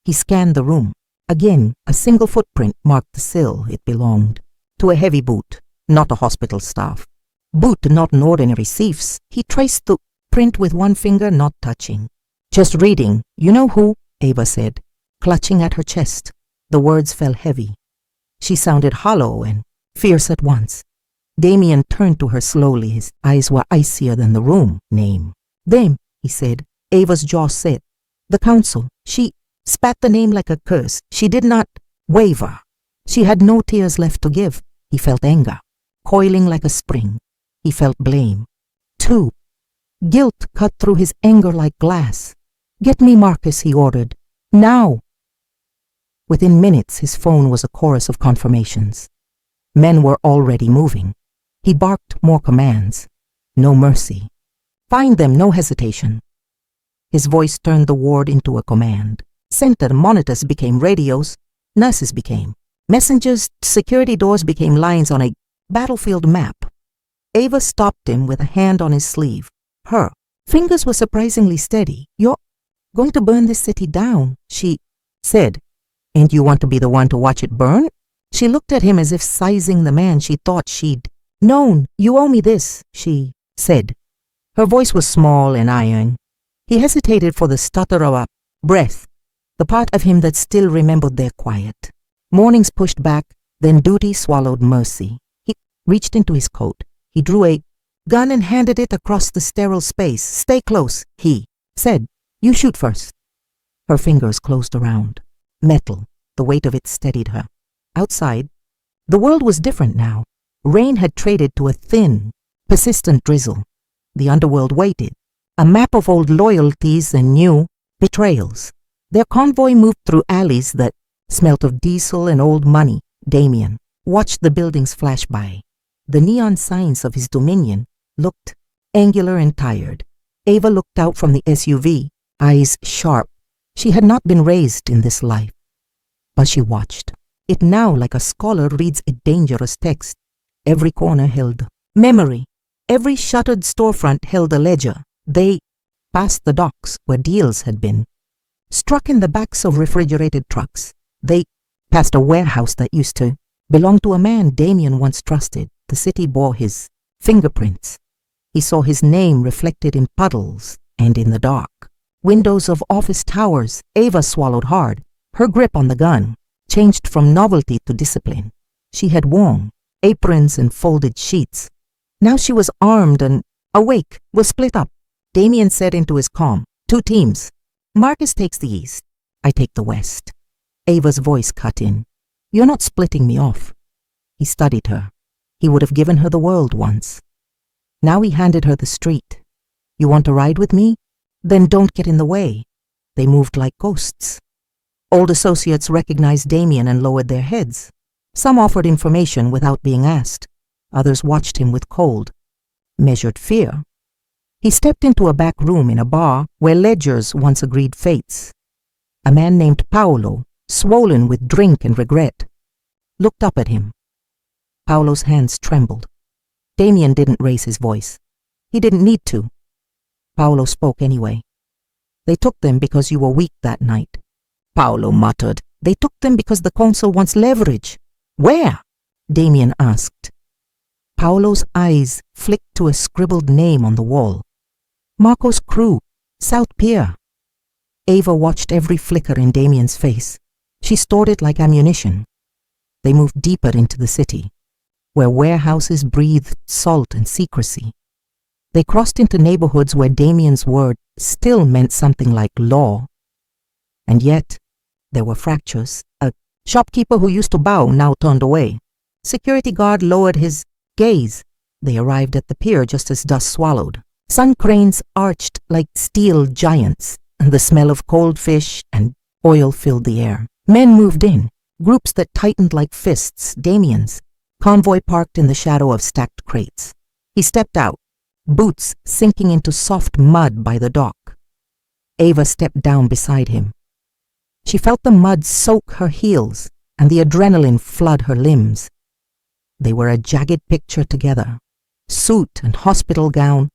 He scanned the room. Again, a single footprint marked the sill it belonged. To a heavy boot, not a hospital staff. Boot, not an ordinary thief's. He traced the print with one finger, not touching. Just reading, you know who, Ava said, clutching at her chest. The words fell heavy. She sounded hollow and fierce at once. Damien turned to her slowly. His eyes were icier than the room. Name. Them, he said. Ava's jaw set. The council. She spat the name like a curse. She did not waver. She had no tears left to give. He felt anger, coiling like a spring. He felt blame. 2. Guilt cut through his anger like glass. Get me Marcus, he ordered. Now. Within minutes, his phone was a chorus of confirmations. Men were already moving. He barked more commands. No mercy. Find them, no hesitation. His voice turned the ward into a command. Center monitors became radios. Nurses became messengers. Security doors became lines on a battlefield map. Ava stopped him with a hand on his sleeve. Her fingers were surprisingly steady. You're going to burn this city down, she said. And you want to be the one to watch it burn? She looked at him as if sizing the man she thought she'd known. You owe me this, she said. Her voice was small and iron. He hesitated for the stutter of a breath, the part of him that still remembered their quiet. Mornings pushed back, then duty swallowed mercy. He reached into his coat. He drew a gun and handed it across the sterile space. Stay close, he said. You shoot first. Her fingers closed around. Metal, the weight of it steadied her. Outside, the world was different now. Rain had traded to a thin, persistent drizzle. The underworld waited, a map of old loyalties and new betrayals. Their convoy moved through alleys that smelt of diesel and old money. Damien watched the buildings flash by. The neon signs of his dominion looked angular and tired. Ava looked out from the SUV, eyes sharp. She had not been raised in this life. But she watched. It now, like a scholar reads a dangerous text. Every corner held memory. Every shuttered storefront held a ledger. They passed the docks where deals had been. Struck in the backs of refrigerated trucks. They passed a warehouse that used to belong to a man Damien once trusted. The city bore his fingerprints. He saw his name reflected in puddles and in the dark. Windows of office towers. Ava swallowed hard. Her grip on the gun changed from novelty to discipline. She had worn aprons and folded sheets. Now she was armed and awake, was split up. Damien said into his comm, 2 teams. Marcus takes the east. I take the west. Ava's voice cut in. You're not splitting me off. He studied her. He would have given her the world once. Now he handed her the street. You want to ride with me? Then don't get in the way. They moved like ghosts. Old associates recognized Damien and lowered their heads. Some offered information without being asked. Others watched him with cold, measured fear. He stepped into a back room in a bar where ledgers once agreed fates. A man named Paolo, swollen with drink and regret, looked up at him. Paolo's hands trembled. Damien didn't raise his voice. He didn't need to. Paolo spoke anyway. They took them because you were weak that night. Paolo muttered. They took them because the council wants leverage. Where? Damien asked. Paolo's eyes flicked to a scribbled name on the wall. Marco's crew, South Pier. Ava watched every flicker in Damien's face. She stored it like ammunition. They moved deeper into the city, where warehouses breathed salt and secrecy. They crossed into neighborhoods where Damien's word still meant something like law. And yet, there were fractures. A shopkeeper who used to bow now turned away. Security guard lowered his gaze. They arrived at the pier just as dust swallowed. Sun cranes arched like steel giants, and the smell of cold fish and oil filled the air. Men moved in, groups that tightened like fists, Damien's. Convoy parked in the shadow of stacked crates. He stepped out, boots sinking into soft mud by the dock. Ava stepped down beside him. She felt the mud soak her heels and the adrenaline flood her limbs. They were a jagged picture together. Suit and hospital gown,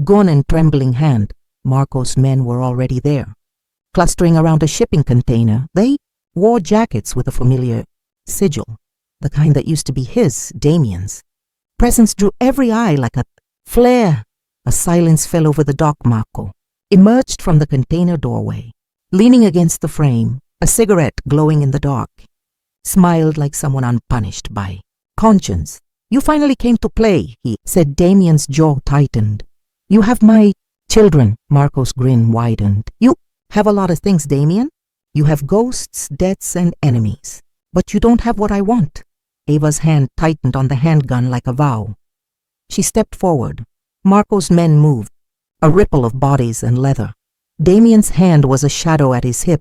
gun and trembling hand. Marco's men were already there. Clustering around a shipping container, they wore jackets with a familiar sigil, the kind that used to be his, Damien's. Presence drew every eye like a flare. A silence fell over the dock. Marco emerged from the container doorway, leaning against the frame, a cigarette glowing in the dark. Smiled like someone unpunished by conscience. You finally came to play, he said. Damien's jaw tightened. You have my children. Marco's grin widened. You have a lot of things, Damien. You have ghosts, debts, and enemies. But you don't have what I want. Ava's hand tightened on the handgun like a vow. She stepped forward. Marco's men moved, a ripple of bodies and leather. Damien's hand was a shadow at his hip.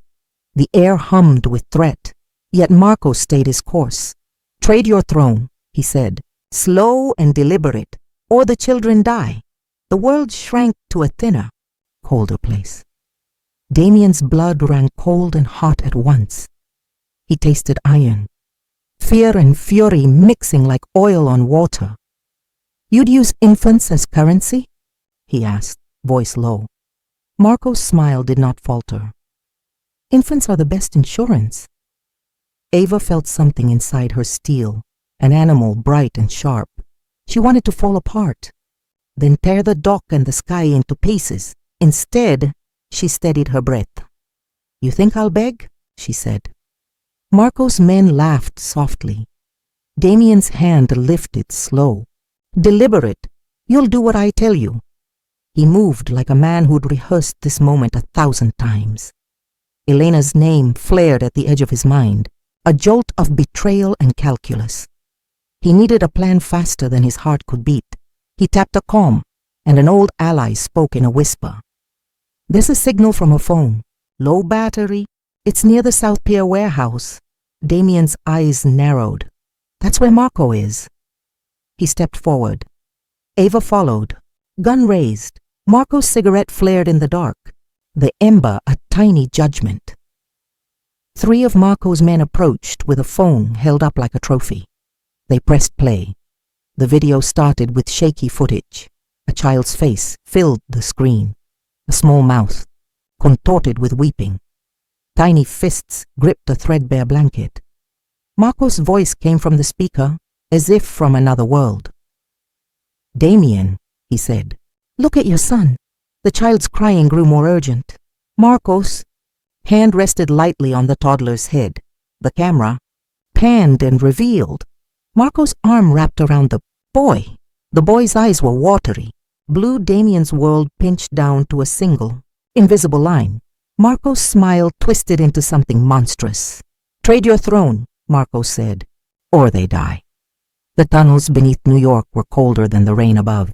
The air hummed with threat, yet Marco stayed his course. Trade your throne, he said, slow and deliberate, or the children die. The world shrank to a thinner, colder place. Damien's blood ran cold and hot at once. He tasted iron, fear and fury mixing like oil on water. You'd use infants as currency? He asked, voice low. Marco's smile did not falter. Infants are the best insurance. Ava felt something inside her steel, an animal bright and sharp. She wanted to fall apart, then tear the dock and the sky into pieces. Instead, she steadied her breath. You think I'll beg? She said. Marco's men laughed softly. Damien's hand lifted slow. Deliberate. You'll do what I tell you. He moved like a man who'd rehearsed this moment 1,000 times. Elena's name flared at the edge of his mind, a jolt of betrayal and calculus. He needed a plan faster than his heart could beat. He tapped a comm, and an old ally spoke in a whisper. There's a signal from a phone. Low battery. It's near the South Pier warehouse. Damien's eyes narrowed. That's where Marco is. He stepped forward. Ava followed, gun raised. Marco's cigarette flared in the dark, the ember a tiny judgment. 3 of Marco's men approached with a phone held up like a trophy. They pressed play. The video started with shaky footage. A child's face filled the screen, a small mouth, contorted with weeping. Tiny fists gripped a threadbare blanket. Marco's voice came from the speaker, as if from another world. Damien, he said, look at your son. The child's crying grew more urgent. Marco's hand rested lightly on the toddler's head. The camera panned and revealed Marco's arm wrapped around the boy. The boy's eyes were watery, Blue Damien's world pinched down to a single, invisible line. Marco's smile twisted into something monstrous. "Trade your throne," Marco said, "or they die." The tunnels beneath New York were colder than the rain above.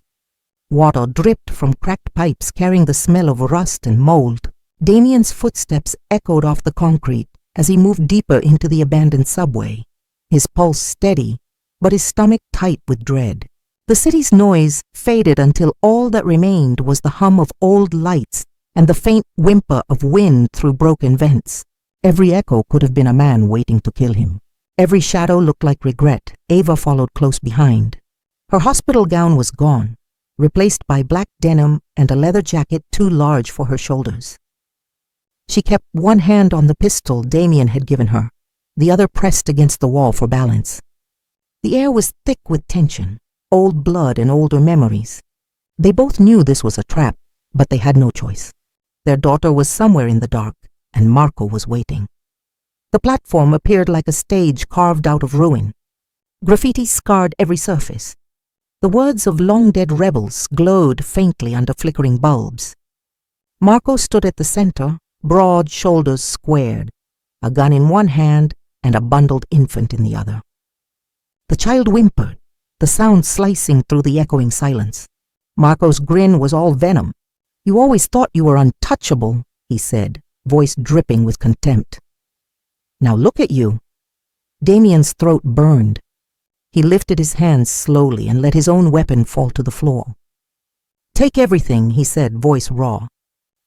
Water dripped from cracked pipes carrying the smell of rust and mold. Damien's footsteps echoed off the concrete as he moved deeper into the abandoned subway, his pulse steady, but his stomach tight with dread. The city's noise faded until all that remained was the hum of old lights and the faint whimper of wind through broken vents. Every echo could have been a man waiting to kill him. Every shadow looked like regret. Ava followed close behind. Her hospital gown was gone, replaced by black denim and a leather jacket too large for her shoulders. She kept one hand on the pistol Damien had given her, the other pressed against the wall for balance. The air was thick with tension, old blood and older memories. They both knew this was a trap, but they had no choice. Their daughter was somewhere in the dark, and Marco was waiting. The platform appeared like a stage carved out of ruin. Graffiti scarred every surface. The words of long-dead rebels glowed faintly under flickering bulbs. Marco stood at the center, broad shoulders squared, a gun in one hand and a bundled infant in the other. The child whimpered, the sound slicing through the echoing silence. Marco's grin was all venom. "You always thought you were untouchable," he said, voice dripping with contempt. "Now look at you." Damien's throat burned. He lifted his hands slowly and let his own weapon fall to the floor. "Take everything," he said, voice raw.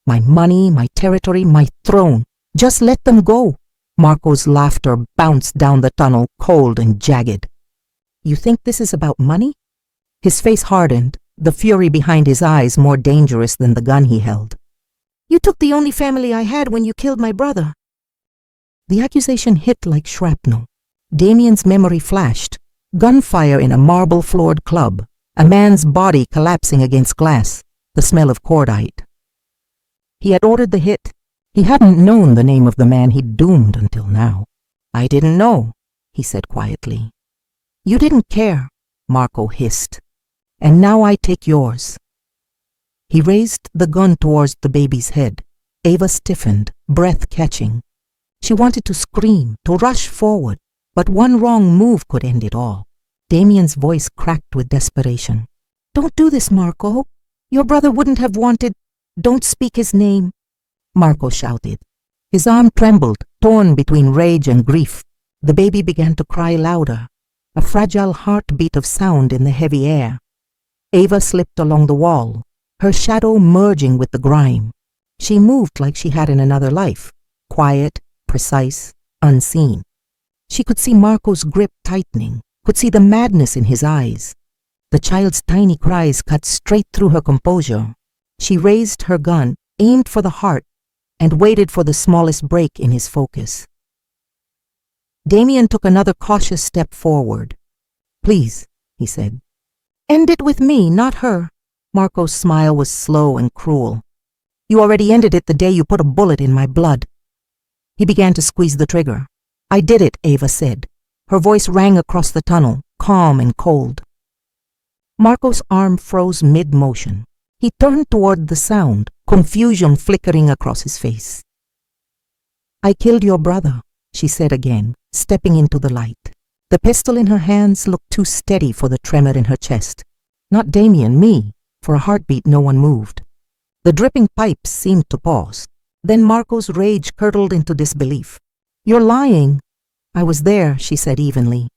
"My money, my territory, my throne. Just let them go." Marco's laughter bounced down the tunnel, cold and jagged. "You think this is about money?" His face hardened, the fury behind his eyes more dangerous than the gun he held. "You took the only family I had when you killed my brother." The accusation hit like shrapnel. Damien's memory flashed. Gunfire in a marble-floored club, a man's body collapsing against glass, the smell of cordite. He had ordered the hit. He hadn't known the name of the man he'd doomed until now. "I didn't know," he said quietly. "You didn't care," Marco hissed. "And now I take yours." He raised the gun towards the baby's head. Ava stiffened, breath catching. She wanted to scream, to rush forward, but one wrong move could end it all. Damien's voice cracked with desperation. "Don't do this, Marco. Your brother wouldn't have wanted—" "Don't speak his name," Marco shouted. His arm trembled, torn between rage and grief. The baby began to cry louder, a fragile heartbeat of sound in the heavy air. Ava slipped along the wall, her shadow merging with the grime. She moved like she had in another life, quiet, precise, unseen. She could see Marco's grip tightening, could see the madness in his eyes. The child's tiny cries cut straight through her composure. She raised her gun, aimed for the heart, and waited for the smallest break in his focus. Damien took another cautious step forward. "Please," he said. "End it with me, not her." Marco's smile was slow and cruel. "You already ended it the day you put a bullet in my blood." He began to squeeze the trigger. "I did it," Ava said. Her voice rang across the tunnel, calm and cold. Marco's arm froze mid-motion. He turned toward the sound, confusion flickering across his face. "I killed your brother," she said again, stepping into the light. The pistol in her hands looked too steady for the tremor in her chest. Not Damien, me. For a heartbeat, no one moved. The dripping pipes seemed to pause. Then Marco's rage curdled into disbelief. "You're lying." "I was there," she said evenly.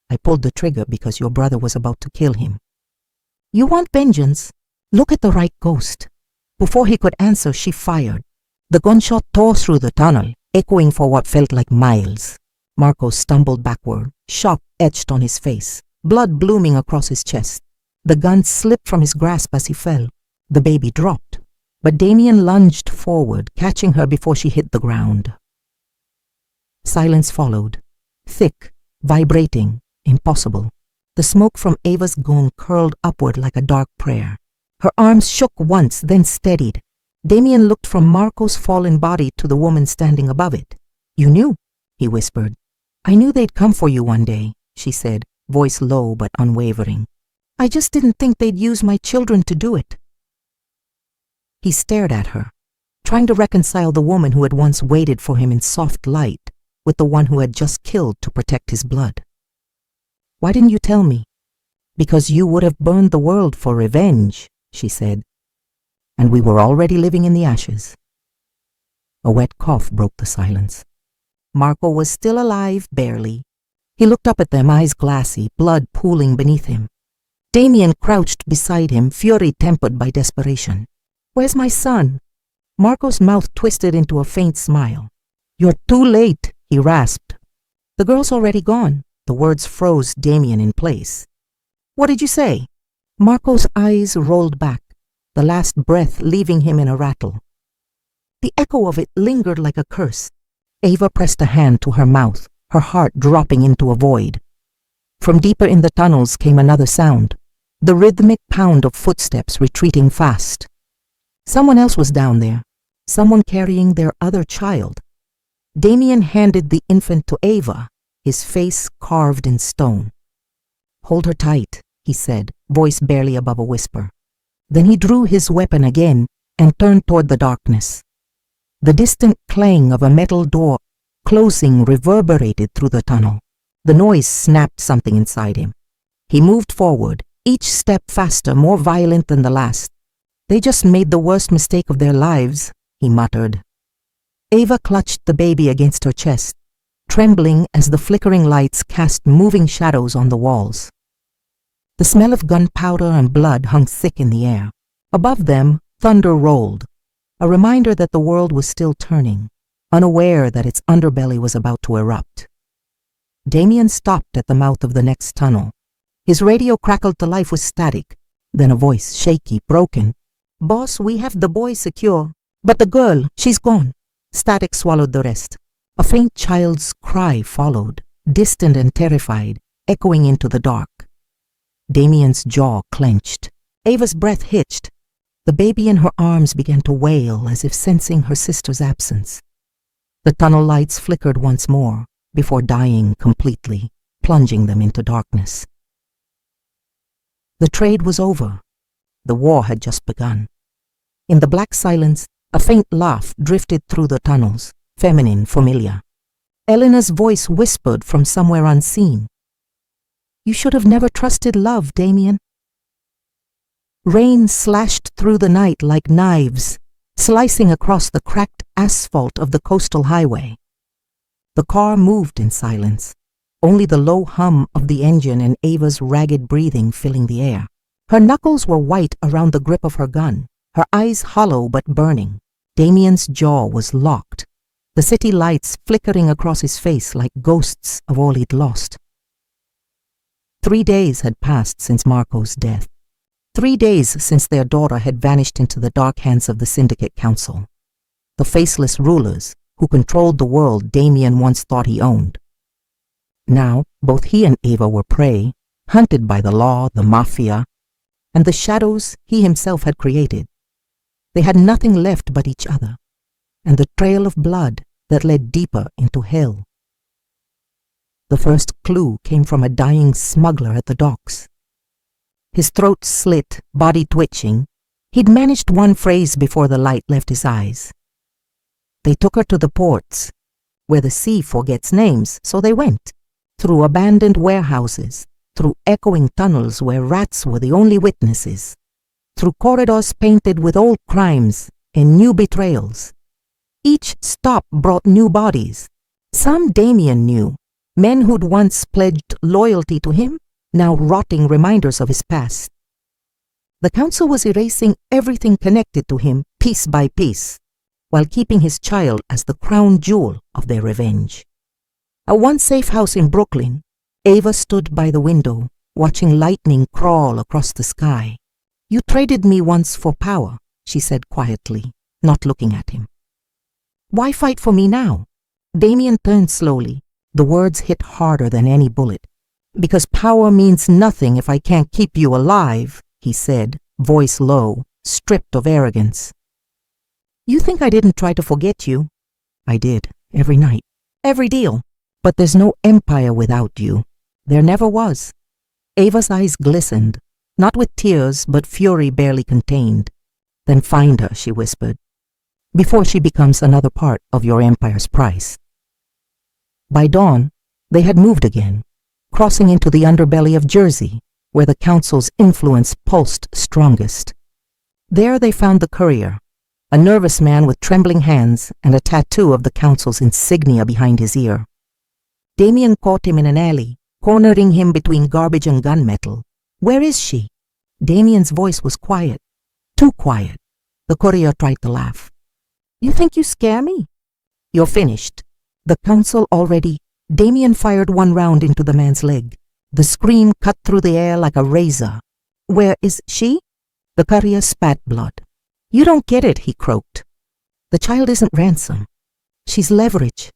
"I pulled the trigger because your brother was about to kill him." "You want vengeance? Look at the right ghost." Before he could answer, she fired. The gunshot tore through the tunnel, echoing for what felt like miles. Marco stumbled backward, shock etched on his face, blood blooming across his chest. The gun slipped from his grasp as he fell. The baby dropped, but Damien lunged forward, catching her before she hit the ground. Silence followed, thick, vibrating, impossible. The smoke from Ava's gun curled upward like a dark prayer. Her arms shook once, then steadied. Damien looked from Marco's fallen body to the woman standing above it. "You knew," he whispered. "I knew they'd come for you one day," she said, voice low but unwavering. I just didn't think they'd use my children to do it. He stared at her, trying to reconcile the woman who had once waited for him in soft light with the one who had just killed to protect his blood. Why didn't you tell me? Because you would have burned the world for revenge, she said, and we were already living in the ashes. A wet cough broke the silence. Marco was still alive, barely. He looked up at them, eyes glassy, blood pooling beneath him. Damien crouched beside him, fury tempered by desperation. Where's my son? Marco's mouth twisted into a faint smile. You're too late, he rasped. The girl's already gone. The words froze Damien in place. What did you say? Marco's eyes rolled back, the last breath leaving him in a rattle. The echo of it lingered like a curse. Ava pressed a hand to her mouth, her heart dropping into a void. From deeper in the tunnels came another sound, the rhythmic pound of footsteps retreating fast. Someone else was down there, someone carrying their other child. Damien handed the infant to Ava, his face carved in stone. Hold her tight, he said, voice barely above a whisper. Then he drew his weapon again and turned toward the darkness. The distant clang of a metal door closing reverberated through the tunnel. The noise snapped something inside him. He moved forward, each step faster, more violent than the last. They just made the worst mistake of their lives, he muttered. Ava clutched the baby against her chest, trembling as the flickering lights cast moving shadows on the walls. The smell of gunpowder and blood hung thick in the air. Above them, thunder rolled, a reminder that the world was still turning, unaware that its underbelly was about to erupt. Damien stopped at the mouth of the next tunnel. His radio crackled to life with static, then a voice, shaky, broken. Boss, we have the boy secure, but the girl, she's gone. Static swallowed the rest. A faint child's cry followed, distant and terrified, echoing into the dark. Damien's jaw clenched. Ava's breath hitched. The baby in her arms began to wail as if sensing her sister's absence. The tunnel lights flickered once more before dying completely, plunging them into darkness. The trade was over. The war had just begun. In the black silence, a faint laugh drifted through the tunnels, feminine, familiar. Eleanor's voice whispered from somewhere unseen. You should have never trusted love, Damien. Rain slashed through the night like knives, slicing across the cracked asphalt of the coastal highway. The car moved in silence, only the low hum of the engine and Ava's ragged breathing filling the air. Her knuckles were white around the grip of her gun, her eyes hollow but burning. Damien's jaw was locked, the city lights flickering across his face like ghosts of all he'd lost. 3 days had passed since Marco's death. 3 days since their daughter had vanished into the dark hands of the Syndicate Council, the faceless rulers who controlled the world Damien once thought he owned. Now, both he and Ava were prey, hunted by the law, the mafia, and the shadows he himself had created. They had nothing left but each other, and the trail of blood that led deeper into hell. The first clue came from a dying smuggler at the docks. His throat slit, body twitching. He'd managed one phrase before the light left his eyes. They took her to the ports, where the sea forgets names, so they went. Through abandoned warehouses, through echoing tunnels where rats were the only witnesses, through corridors painted with old crimes and new betrayals. Each stop brought new bodies. Some Damien knew, men who'd once pledged loyalty to him, now rotting reminders of his past. The council was erasing everything connected to him piece by piece, while keeping his child as the crown jewel of their revenge. At one safe house in Brooklyn, Ava stood by the window, watching lightning crawl across the sky. You traded me once for power, she said quietly, not looking at him. Why fight for me now? Damien turned slowly. The words hit harder than any bullet. Because power means nothing if I can't keep you alive, he said, voice low, stripped of arrogance. You think I didn't try to forget you? I did, every night, every deal. But there's no empire without you. There never was. Ava's eyes glistened, Not with tears, but fury barely contained. Then find her, she whispered, before she becomes another part of your empire's price. By dawn, they had moved again, crossing into the underbelly of Jersey, where the council's influence pulsed strongest. There they found the courier, a nervous man with trembling hands and a tattoo of the council's insignia behind his ear. Damien caught him in an alley, cornering him between garbage and gunmetal. Where is she? Damien's voice was quiet, too quiet. The courier tried to laugh. You think you scare me? You're finished. The council already. Damien fired one round into the man's leg. The scream cut through the air like a razor. Where is she? The courier spat blood. You don't get it, he croaked. The child isn't ransom. She's leverage.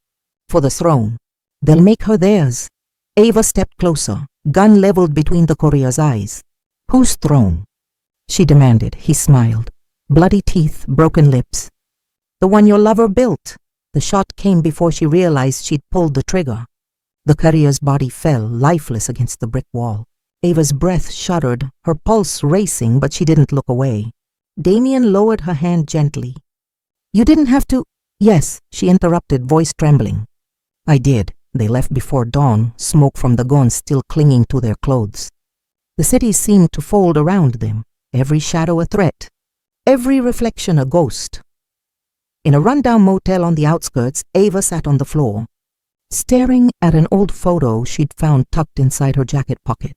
For the throne. They'll make her theirs. Ava stepped closer, gun leveled between the courier's eyes. Whose throne? She demanded. He smiled. Bloody teeth, broken lips. The one your lover built. The shot came before she realized she'd pulled the trigger. The courier's body fell, lifeless against the brick wall. Ava's breath shuddered, her pulse racing, but she didn't look away. Damien lowered her hand gently. You didn't have to. Yes, she interrupted, voice trembling. I did. They left before dawn, smoke from the guns still clinging to their clothes. The city seemed to fold around them, every shadow a threat, every reflection a ghost. In a rundown motel on the outskirts, Ava sat on the floor, staring at an old photo she'd found tucked inside her jacket pocket,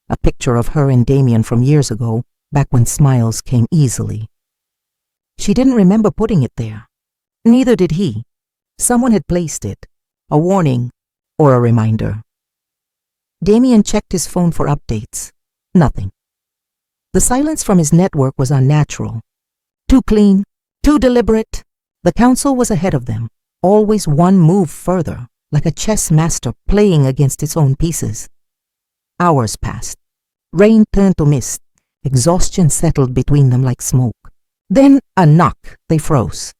a picture of her and Damien from years ago, back when smiles came easily. She didn't remember putting it there. Neither did he. Someone had placed it, a warning or a reminder. Damien checked his phone for updates. Nothing. The silence from his network was unnatural. Too clean, too deliberate. The council was ahead of them, always one move further, like a chess master playing against its own pieces. Hours passed. Rain turned to mist. Exhaustion settled between them like smoke. Then a knock. They froze.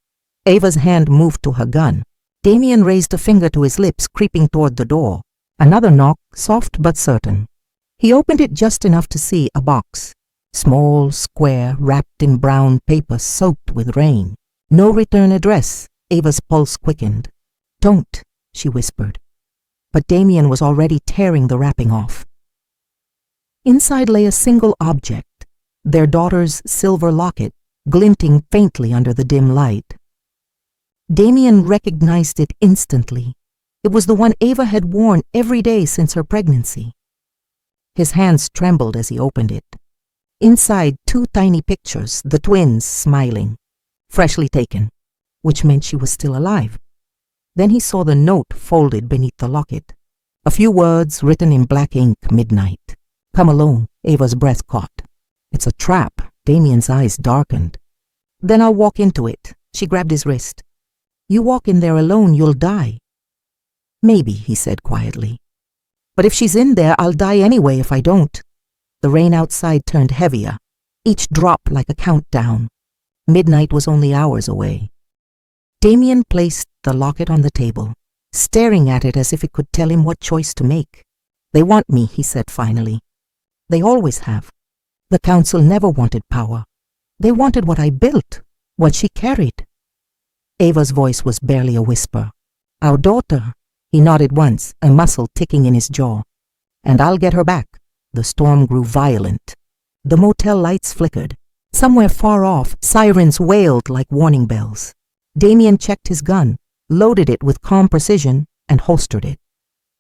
Ava's hand moved to her gun. Damien raised a finger to his lips, creeping toward the door. Another knock, soft but certain. He opened it just enough to see a box. Small, square, wrapped in brown paper soaked with rain. No return address. Ava's pulse quickened. Don't, she whispered. But Damien was already tearing the wrapping off. Inside lay a single object, their daughter's silver locket, glinting faintly under the dim light. Damien recognized it instantly. It was the one Ava had worn every day since her pregnancy. His hands trembled as he opened it. Inside, 2 tiny pictures, the twins smiling, freshly taken, which meant she was still alive. Then he saw the note folded beneath the locket. A few words written in black ink, midnight. Come alone, Ava's breath caught. It's a trap. Damien's eyes darkened. Then I'll walk into it. She grabbed his wrist. You walk in there alone, you'll die. Maybe, he said quietly. But if she's in there, I'll die anyway if I don't. The rain outside turned heavier, each drop like a countdown. Midnight was only hours away. Damien placed the locket on the table, staring at it as if it could tell him what choice to make. They want me, he said finally. They always have. The council never wanted power. They wanted what I built, what she carried. Ava's voice was barely a whisper. Our daughter. He nodded once, a muscle ticking in his jaw. And I'll get her back. The storm grew violent. The motel lights flickered. Somewhere far off, sirens wailed like warning bells. Damien checked his gun, loaded it with calm precision, and holstered it.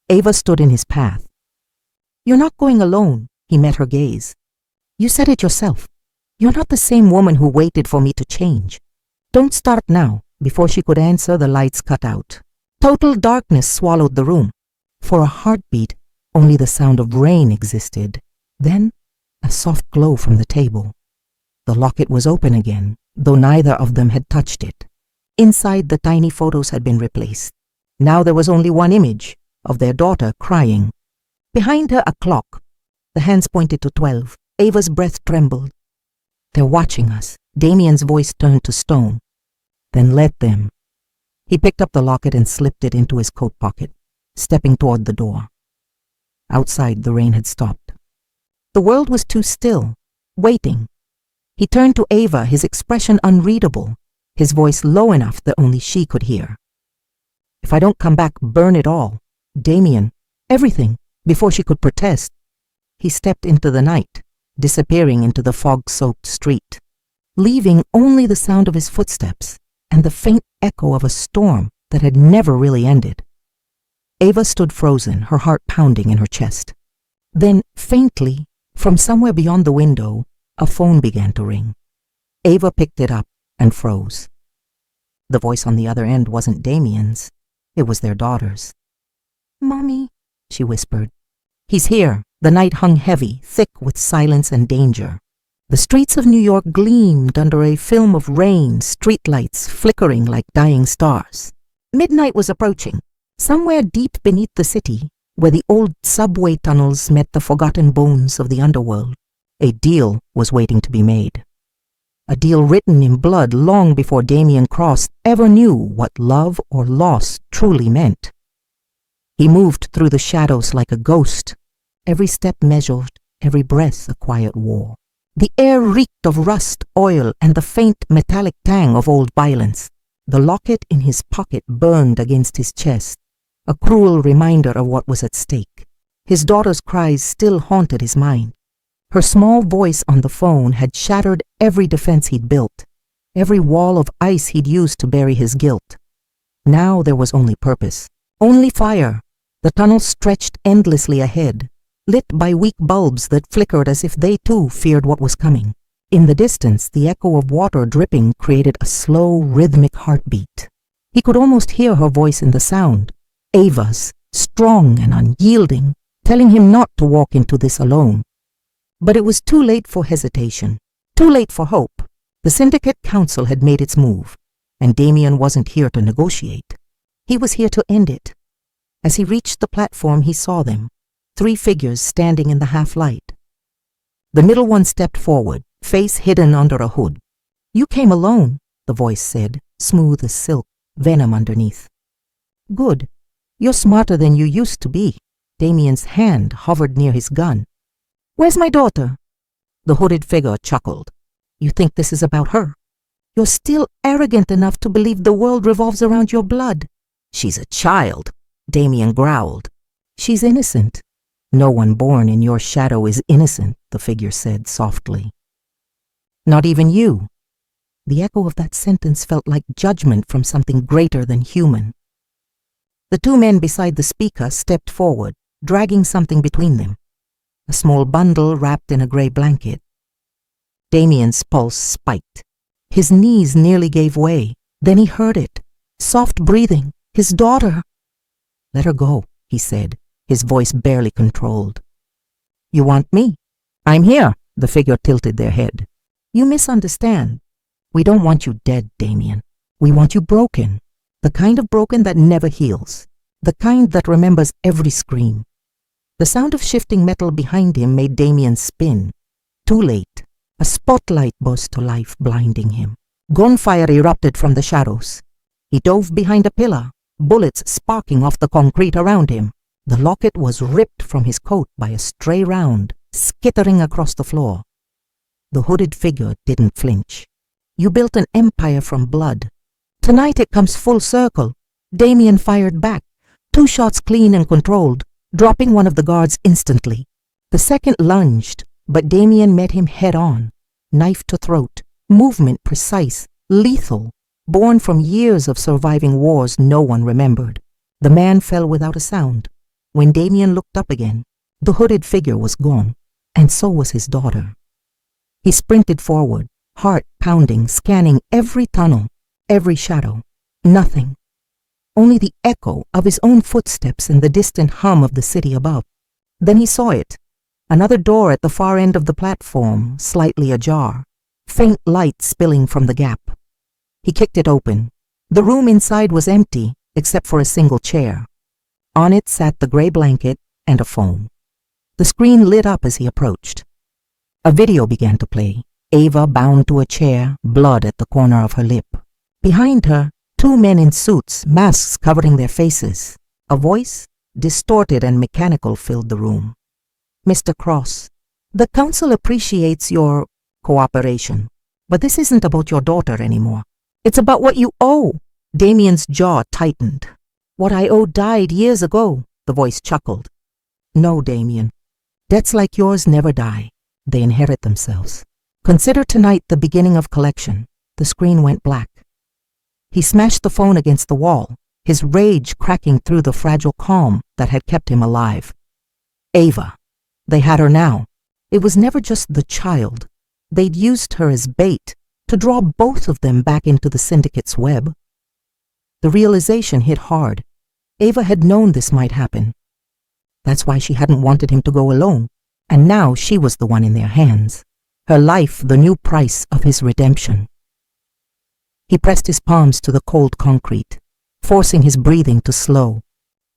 Ava stood in his path. You're not going alone, he met her gaze. You said it yourself. You're not the same woman who waited for me to change. Don't start now. Before she could answer, the lights cut out. Total darkness swallowed the room. For a heartbeat, only the sound of rain existed. Then, a soft glow from the table. The locket was open again, though neither of them had touched it. Inside, the tiny photos had been replaced. Now there was only one image, of their daughter crying. Behind her, a clock. The hands pointed to 12. Ava's breath trembled. They're watching us. Damien's voice turned to stone. Then let them. He picked up the locket and slipped it into his coat pocket, stepping toward the door. Outside, the rain had stopped. The world was too still, waiting. He turned to Ava, his expression unreadable, his voice low enough that only she could hear. "If I don't come back, burn it all. Damien, everything," before she could protest. He stepped into the night, disappearing into the fog-soaked street, leaving only the sound of his footsteps and the faint echo of a storm that had never really ended. Ava stood frozen, her heart pounding in her chest. Then, faintly, from somewhere beyond the window, a phone began to ring. Ava picked it up and froze. The voice on the other end wasn't Damien's. It was their daughter's. "Mommy," she whispered. "He's here." The night hung heavy, thick with silence and danger. The streets of New York gleamed under a film of rain, streetlights flickering like dying stars. Midnight was approaching. Somewhere deep beneath the city, where the old subway tunnels met the forgotten bones of the underworld, a deal was waiting to be made. A deal written in blood long before Damien Cross ever knew what love or loss truly meant. He moved through the shadows like a ghost, every step measured, every breath a quiet war. The air reeked of rust, oil, and the faint metallic tang of old violence. The locket in his pocket burned against his chest, a cruel reminder of what was at stake. His daughter's cries still haunted his mind. Her small voice on the phone had shattered every defense he'd built, every wall of ice he'd used to bury his guilt. Now there was only purpose, only fire. The tunnel stretched endlessly ahead, lit by weak bulbs that flickered as if they too feared what was coming. In the distance, the echo of water dripping created a slow, rhythmic heartbeat. He could almost hear her voice in the sound, Ava's, strong and unyielding, telling him not to walk into this alone. But it was too late for hesitation, too late for hope. The Syndicate Council had made its move, and Damien wasn't here to negotiate. He was here to end it. As he reached the platform, he saw them, 3 figures standing in the half-light. The middle one stepped forward, face hidden under a hood. "You came alone," the voice said, smooth as silk, venom underneath. "Good. You're smarter than you used to be." Damien's hand hovered near his gun. "Where's my daughter?" The hooded figure chuckled. "You think this is about her? You're still arrogant enough to believe the world revolves around your blood." "She's a child," Damien growled. "She's innocent." "No one born in your shadow is innocent," the figure said softly. "Not even you." The echo of that sentence felt like judgment from something greater than human. The 2 men beside the speaker stepped forward, dragging something between them, a small bundle wrapped in a gray blanket. Damien's pulse spiked. His knees nearly gave way. Then he heard it, soft breathing, his daughter. "Let her go," he said, his voice barely controlled. "You want me?" "I'm here," the figure tilted their head. "You misunderstand. We don't want you dead, Damien. We want you broken. The kind of broken that never heals. The kind that remembers every scream." The sound of shifting metal behind him made Damien spin. Too late. A spotlight burst to life, blinding him. Gunfire erupted from the shadows. He dove behind a pillar, bullets sparking off the concrete around him. The locket was ripped from his coat by a stray round, skittering across the floor. The hooded figure didn't flinch. "You built an empire from blood. Tonight it comes full circle." Damien fired back, 2 shots clean and controlled, dropping one of the guards instantly. The second lunged, but Damien met him head-on, knife to throat, movement precise, lethal, born from years of surviving wars no one remembered. The man fell without a sound. When Damien looked up again, the hooded figure was gone, and so was his daughter. He sprinted forward, heart pounding, scanning every tunnel, every shadow. Nothing. Only the echo of his own footsteps and the distant hum of the city above. Then he saw it. Another door at the far end of the platform, slightly ajar, faint light spilling from the gap. He kicked it open. The room inside was empty, except for a single chair. On it sat the gray blanket and a phone. The screen lit up as he approached. A video began to play. Ava bound to a chair, blood at the corner of her lip. Behind her, 2 men in suits, masks covering their faces. A voice, distorted and mechanical, filled the room. "Mr. Cross, The council appreciates your cooperation, but this isn't about your daughter anymore. It's about what you owe. Damien's jaw tightened. What I owe died years ago, the voice chuckled. No, Damien. Debts like yours never die. They inherit themselves. Consider tonight the beginning of collection. The screen went black. He smashed the phone against the wall, his rage cracking through the fragile calm that had kept him alive. Ava. They had her now. It was never just the child. They'd used her as bait to draw both of them back into the syndicate's web. The realization hit hard. Ava had known this might happen. That's why she hadn't wanted him to go alone, and now she was the one in their hands. Her life the new price of his redemption. He pressed his palms to the cold concrete, forcing his breathing to slow.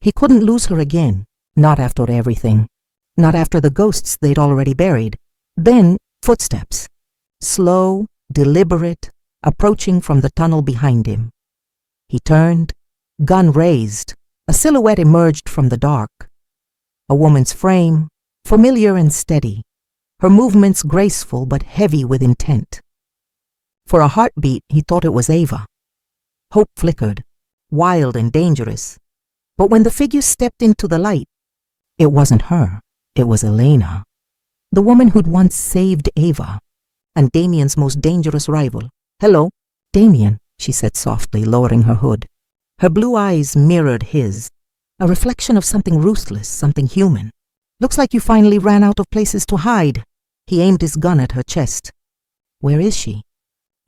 He couldn't lose her again, not after everything. Not after the ghosts they'd already buried. Then footsteps. Slow, deliberate, approaching from the tunnel behind him. He turned, gun raised. A silhouette emerged from the dark. A woman's frame, familiar and steady. Her movements graceful but heavy with intent. For a heartbeat, he thought it was Ava. Hope flickered, wild and dangerous. But when the figure stepped into the light, it wasn't her. It was Elena, the woman who'd once saved Ava, and Damien's most dangerous rival. Hello, Damien, she said softly, lowering her hood. Her blue eyes mirrored his, a reflection of something ruthless, something human. Looks like you finally ran out of places to hide. He aimed his gun at her chest. Where is she?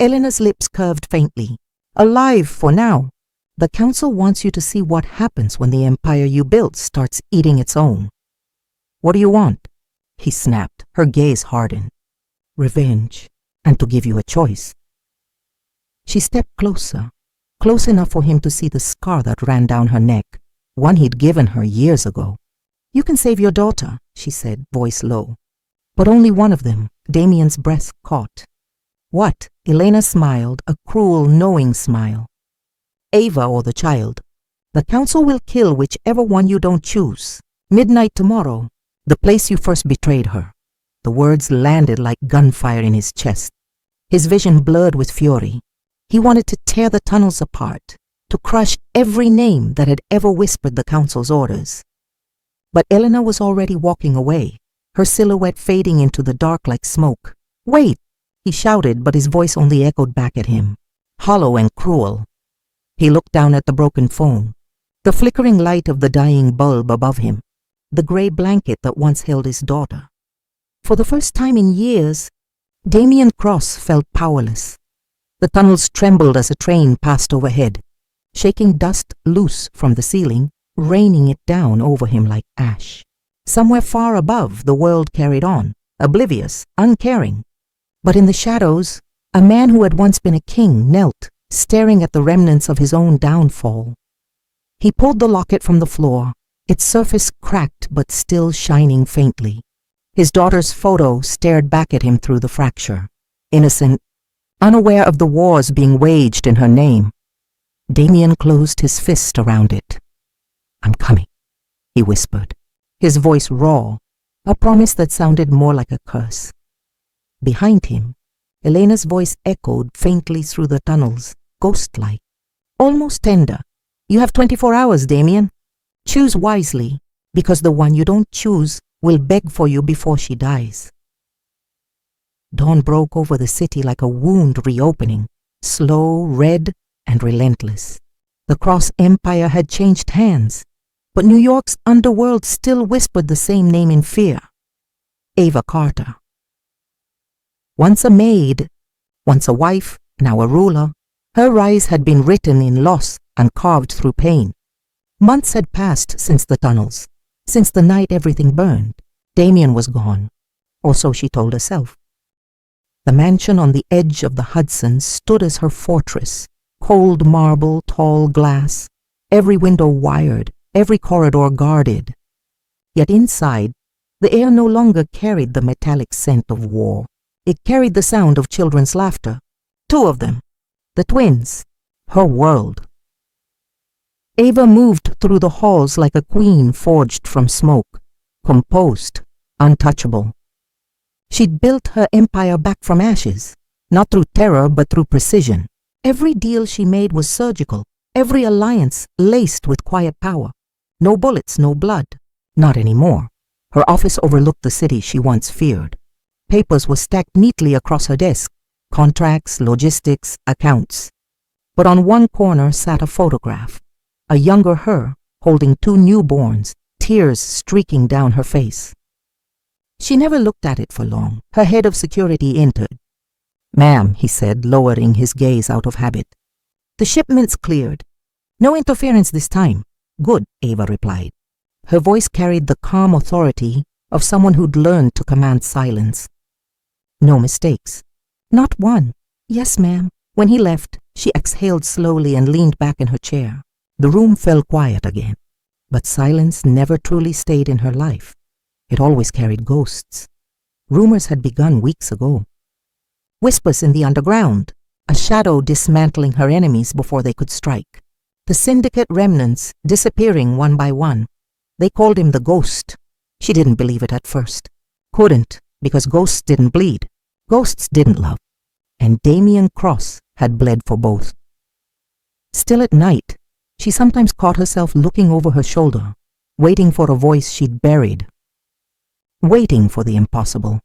Elena's lips curved faintly. Alive for now. The council wants you to see what happens when the empire you built starts eating its own. What do you want? He snapped, her gaze hardened. Revenge, and to give you a choice. She stepped closer, close enough for him to see the scar that ran down her neck, one he'd given her years ago. You can save your daughter, she said, voice low. But only one of them. Damien's breath caught. What? Elena smiled, a cruel, knowing smile. Ava or the child. The council will kill whichever one you don't choose. Midnight tomorrow. The place you first betrayed her. The words landed like gunfire in his chest. His vision blurred with fury. He wanted to tear the tunnels apart, to crush every name that had ever whispered the council's orders. But Elena was already walking away, her silhouette fading into the dark like smoke. Wait! He shouted, but his voice only echoed back at him, hollow and cruel. He looked down at the broken phone, the flickering light of the dying bulb above him, the gray blanket that once held his daughter. For the first time in years, Damien Cross felt powerless. The tunnels trembled as a train passed overhead, shaking dust loose from the ceiling, raining it down over him like ash. Somewhere far above, the world carried on, oblivious, uncaring. But in the shadows, a man who had once been a king knelt, staring at the remnants of his own downfall. He pulled the locket from the floor, its surface cracked but still shining faintly. His daughter's photo stared back at him through the fracture, innocent, unaware of the wars being waged in her name. Damien closed his fist around it. I'm coming, he whispered, his voice raw, a promise that sounded more like a curse. Behind him, Elena's voice echoed faintly through the tunnels, ghost-like, almost tender. You have 24 hours, Damien. Choose wisely, because the one you don't choose will beg for you before she dies. Dawn broke over the city like a wound reopening, slow, red, and relentless. The Cross Empire had changed hands, but New York's underworld still whispered the same name in fear. Ava Carter. Once a maid, once a wife, now a ruler, her rise had been written in loss and carved through pain. Months had passed since the tunnels, since the night everything burned. Damien was gone, or so she told herself. The mansion on the edge of the Hudson stood as her fortress, cold marble, tall glass, every window wired, every corridor guarded. Yet inside, the air no longer carried the metallic scent of war. It carried the sound of children's laughter. 2 of them, the twins, her world. Ava moved through the halls like a queen forged from smoke, composed, untouchable. She'd built her empire back from ashes, not through terror but through precision. Every deal she made was surgical, every alliance laced with quiet power. No bullets, no blood. Not anymore. Her office overlooked the city she once feared. Papers were stacked neatly across her desk, contracts, logistics, accounts. But on one corner sat a photograph, a younger her holding 2 newborns, tears streaking down her face. She never looked at it for long. Her head of security entered. "Ma'am," he said, lowering his gaze out of habit. "The shipment's cleared. No interference this time." "Good," Ava replied. Her voice carried the calm authority of someone who'd learned to command silence. "No mistakes." "Not one." "Yes, ma'am." When he left, she exhaled slowly and leaned back in her chair. The room fell quiet again. But silence never truly stayed in her life. It always carried ghosts. Rumors had begun weeks ago. Whispers in the underground, a shadow dismantling her enemies before they could strike. The syndicate remnants disappearing one by one. They called him the Ghost. She didn't believe it at first. Couldn't, because ghosts didn't bleed. Ghosts didn't love. And Damien Cross had bled for both. Still at night, she sometimes caught herself looking over her shoulder, waiting for a voice she'd buried. Waiting for the impossible.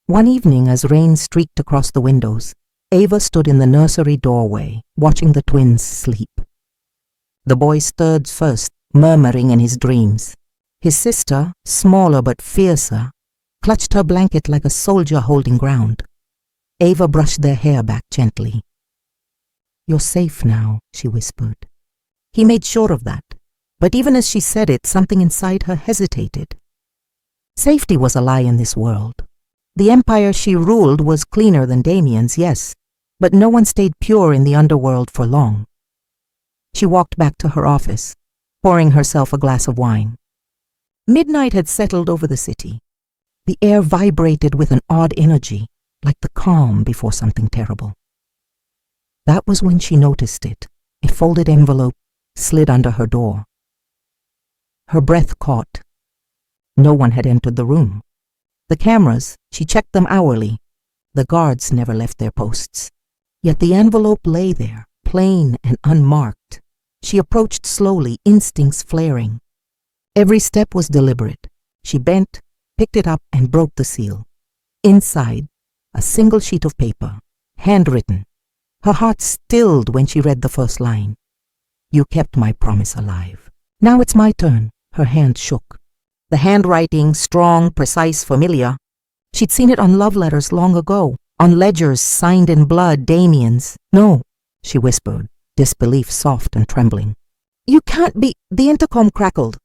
One evening, as rain streaked across the windows, Ava stood in the nursery doorway, watching the twins sleep. The boy stirred first, murmuring in his dreams. His sister, smaller but fiercer, clutched her blanket like a soldier holding ground. Ava brushed their hair back gently. "You're safe now," she whispered. He made sure of that, but even as she said it, something inside her hesitated. Safety was a lie in this world. The empire she ruled was cleaner than Damien's, yes, but no one stayed pure in the underworld for long. She walked back to her office, pouring herself a glass of wine. Midnight had settled over the city. The air vibrated with an odd energy, like the calm before something terrible. That was when she noticed it. A folded envelope slid under her door. Her breath caught. No one had entered the room. The cameras, she checked them hourly. The guards never left their posts. Yet the envelope lay there, plain and unmarked. She approached slowly, instincts flaring. Every step was deliberate. She bent, picked it up, and broke the seal. Inside, a single sheet of paper, handwritten. Her heart stilled when she read the first line. "You kept my promise alive. Now it's my turn." Her hand shook. The handwriting, strong, precise, familiar. She'd seen it on love letters long ago, on ledgers signed in blood, Damien's. "No," she whispered, disbelief soft and trembling. "You can't be—" The intercom crackled.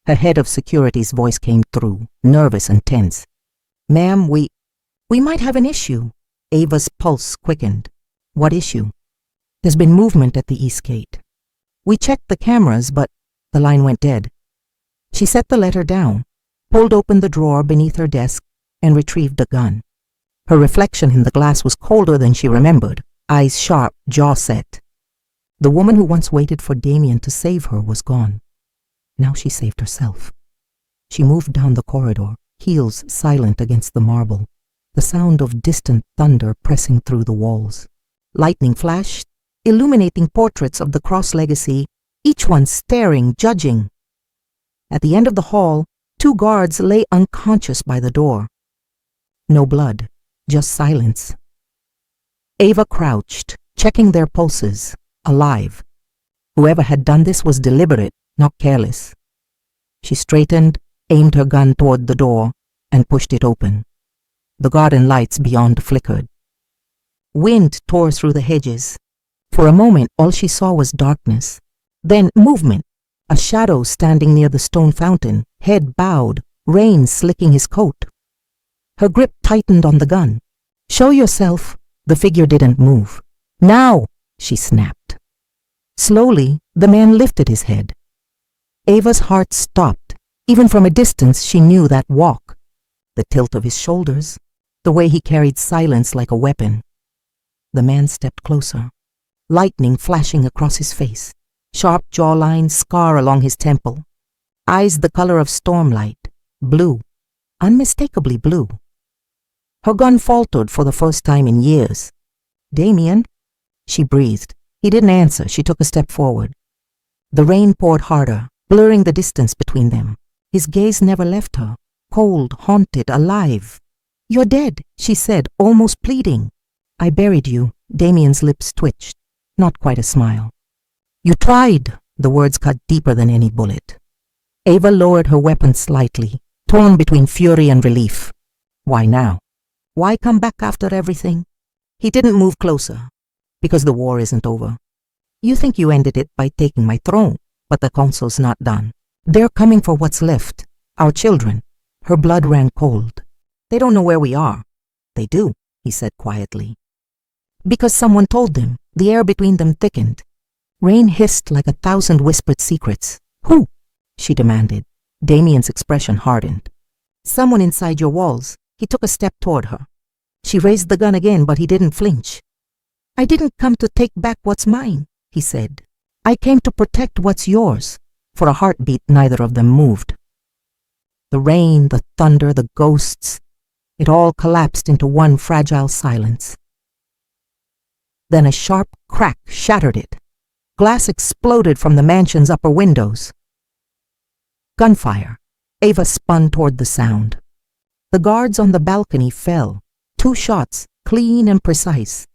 Her head of security's voice came through, nervous and tense. "Ma'am, we might have an issue." Ava's pulse quickened. "What issue?" "There's been movement at the East Gate. We checked the cameras, but..." The line went dead. She set the letter down, pulled open the drawer beneath her desk, and retrieved a gun. Her reflection in the glass was colder than she remembered, eyes sharp, jaw set. The woman who once waited for Damien to save her was gone. Now she saved herself. She moved down the corridor, heels silent against the marble, the sound of distant thunder pressing through the walls. Lightning flashed, illuminating portraits of the Cross legacy, each one staring, judging. At the end of the hall, 2 guards lay unconscious by the door. No blood, just silence. Ava crouched, checking their pulses, alive. Whoever had done this was deliberate, not careless. She straightened, aimed her gun toward the door, and pushed it open. The garden lights beyond flickered. Wind tore through the hedges. For a moment, all she saw was darkness. Then movement. A shadow standing near the stone fountain, head bowed, rain slicking his coat. Her grip tightened on the gun. "Show yourself." The figure didn't move. "Now!" she snapped. Slowly, the man lifted his head. Ava's heart stopped. Even from a distance, she knew that walk. The tilt of his shoulders, the way he carried silence like a weapon. The man stepped closer, lightning flashing across his face. Sharp jawline, scar along his temple. Eyes the color of stormlight, blue. unmistakably blue. Her gun faltered for the first time in years. "Damien?" She breathed. He didn't answer. She took a step forward. The rain poured harder, blurring the distance between them. His gaze never left her, cold, haunted, alive. "You're dead," she said, almost pleading. "I buried you." Damien's lips twitched. Not quite a smile. "You tried." The words cut deeper than any bullet. Ava lowered her weapon slightly, torn between fury and relief. Why now? Why come back after everything? He didn't move closer. "Because the war isn't over. You think you ended it by taking my throne, but the council's not done. They're coming for what's left. Our children." Her blood ran cold. "They don't know where we are." "They do," he said quietly. "Because someone told them." The air between them thickened. Rain hissed like 1,000 whispered secrets. "Who?" she demanded. Damien's expression hardened. "Someone inside your walls." He took a step toward her. She raised the gun again, but he didn't flinch. "I didn't come to take back what's mine," he said. "I came to protect what's yours." For a heartbeat, neither of them moved. The rain, the thunder, the ghosts, it all collapsed into one fragile silence. Then a sharp crack shattered it. Glass exploded from the mansion's upper windows. Gunfire. Ava spun toward the sound. The guards on the balcony fell. 2 shots, clean and precise.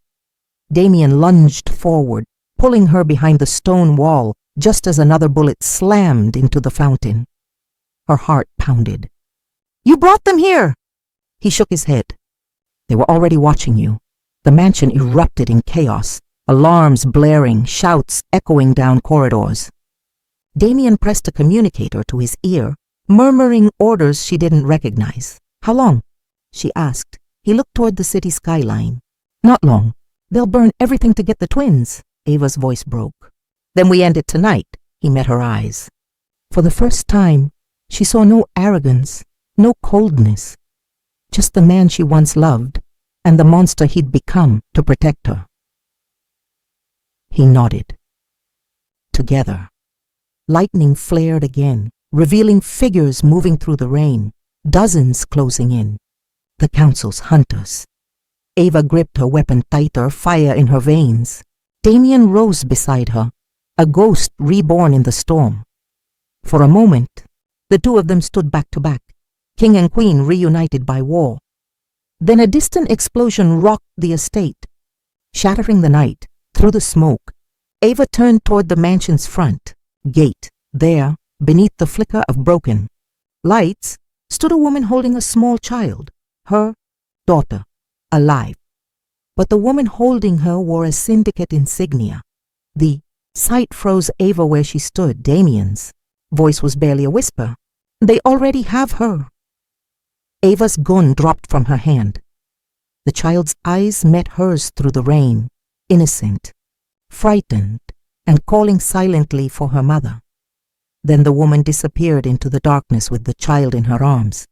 Damien lunged forward, pulling her behind the stone wall just as another bullet slammed into the fountain. Her heart pounded. "You brought them here!" He shook his head. "They were already watching you." The mansion erupted in chaos, alarms blaring, shouts echoing down corridors. Damien pressed a communicator to his ear, murmuring orders she didn't recognize. "How long?" she asked. He looked toward the city skyline. "Not long. They'll burn everything to get the twins." Ava's voice broke. "Then we end it tonight." He met her eyes. For the first time, she saw no arrogance, no coldness, just the man she once loved and the monster he'd become to protect her. He nodded. Together. Lightning flared again, revealing figures moving through the rain, dozens closing in. The council's hunters. Ava gripped her weapon tighter, fire in her veins. Damien rose beside her, a ghost reborn in the storm. For a moment, the two of them stood back to back, king and queen reunited by war. Then a distant explosion rocked the estate. Shattering the night, through the smoke, Ava turned toward the mansion's front gate. There, beneath the flicker of broken lights, stood a woman holding a small child, her daughter, alive. But the woman holding her wore a syndicate insignia. The sight froze Ava where she stood. Damien's voice was barely a whisper. "They already have her." Ava's gun dropped from her hand. The child's eyes met hers through the rain, innocent, frightened, and calling silently for her mother. Then the woman disappeared into the darkness with the child in her arms,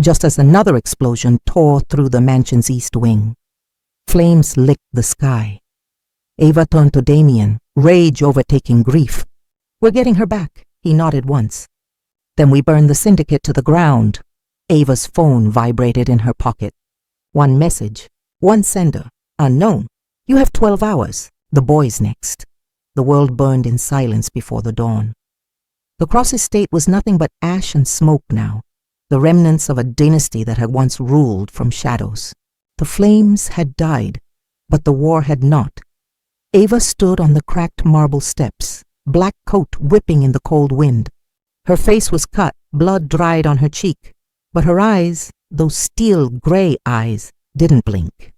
just as another explosion tore through the mansion's east wing. Flames licked the sky. Ava turned to Damien, rage overtaking grief. "We're getting her back," he nodded once. "Then we burn the syndicate to the ground." Ava's phone vibrated in her pocket. One message, one sender, unknown. "You have 12 hours. The boy's next." The world burned in silence before the dawn. The Cross estate was nothing but ash and smoke now, the remnants of a dynasty that had once ruled from shadows. The flames had died, but the war had not. Ava stood on the cracked marble steps, black coat whipping in the cold wind. Her face was cut, blood dried on her cheek, but her eyes, those steel gray eyes, didn't blink.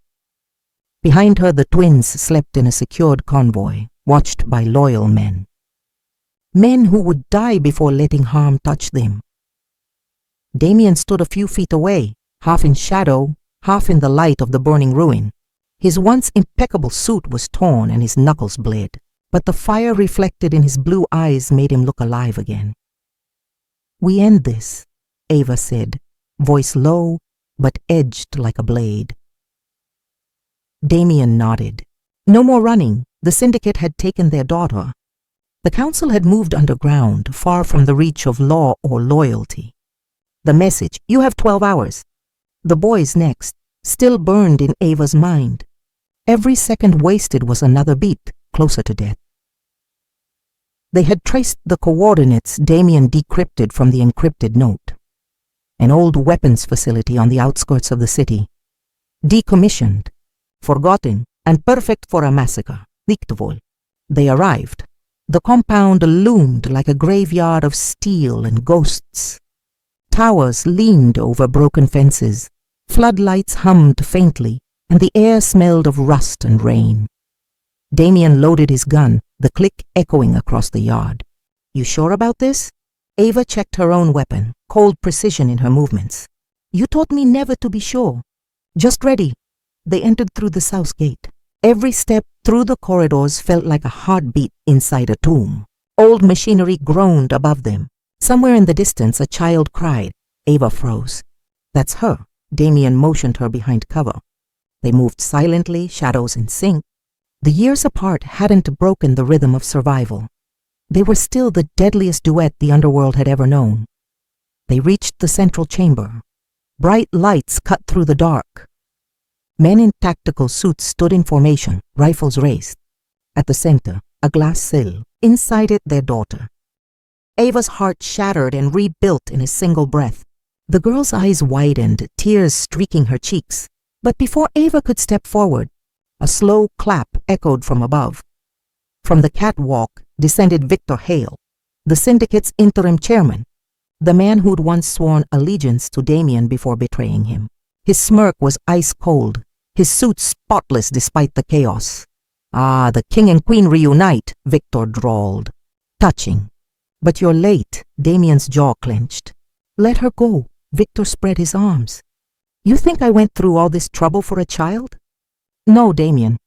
Behind her the twins slept in a secured convoy, watched by loyal men. Men who would die before letting harm touch them. Damien stood a few feet away, half in shadow, half in the light of the burning ruin. His once impeccable suit was torn and his knuckles bled, but the fire reflected in his blue eyes made him look alive again. "We end this," Ava said, voice low but edged like a blade. Damien nodded. No more running. The syndicate had taken their daughter. The council had moved underground, far from the reach of law or loyalty. The message, "You have 12 hours." The boys next, still burned in Ava's mind. Every second wasted was another beat closer to death. They had traced the coordinates Damien decrypted from the encrypted note. An old weapons facility on the outskirts of the city. Decommissioned, forgotten, and perfect for a massacre. Lichtvol. They arrived. The compound loomed like a graveyard of steel and ghosts. Towers leaned over broken fences. Floodlights hummed faintly, and the air smelled of rust and rain. Damien loaded his gun, the click echoing across the yard. "You sure about this?" Ava checked her own weapon, cold precision in her movements. "You taught me never to be sure." "Just ready." They entered through the south gate. Every step through the corridors felt like a heartbeat inside a tomb. Old machinery groaned above them. Somewhere in the distance, a child cried. Ava froze. "That's her." Damien motioned her behind cover. They moved silently, shadows in sync. The years apart hadn't broken the rhythm of survival. They were still the deadliest duet the underworld had ever known. They reached the central chamber. Bright lights cut through the dark. Men in tactical suits stood in formation, rifles raised. At the center, a glass sill. Inside it, their daughter. Ava's heart shattered and rebuilt in a single breath. The girl's eyes widened, tears streaking her cheeks. But before Ava could step forward, a slow clap echoed from above. From the catwalk descended Victor Hale, the syndicate's interim chairman, the man who'd once sworn allegiance to Damien before betraying him. His smirk was ice cold, his suit spotless despite the chaos. "Ah, the king and queen reunite," Victor drawled. "Touching. But you're late," Damien's jaw clenched. "Let her go," Victor spread his arms. "You think I went through all this trouble for a child?" "No, Damien.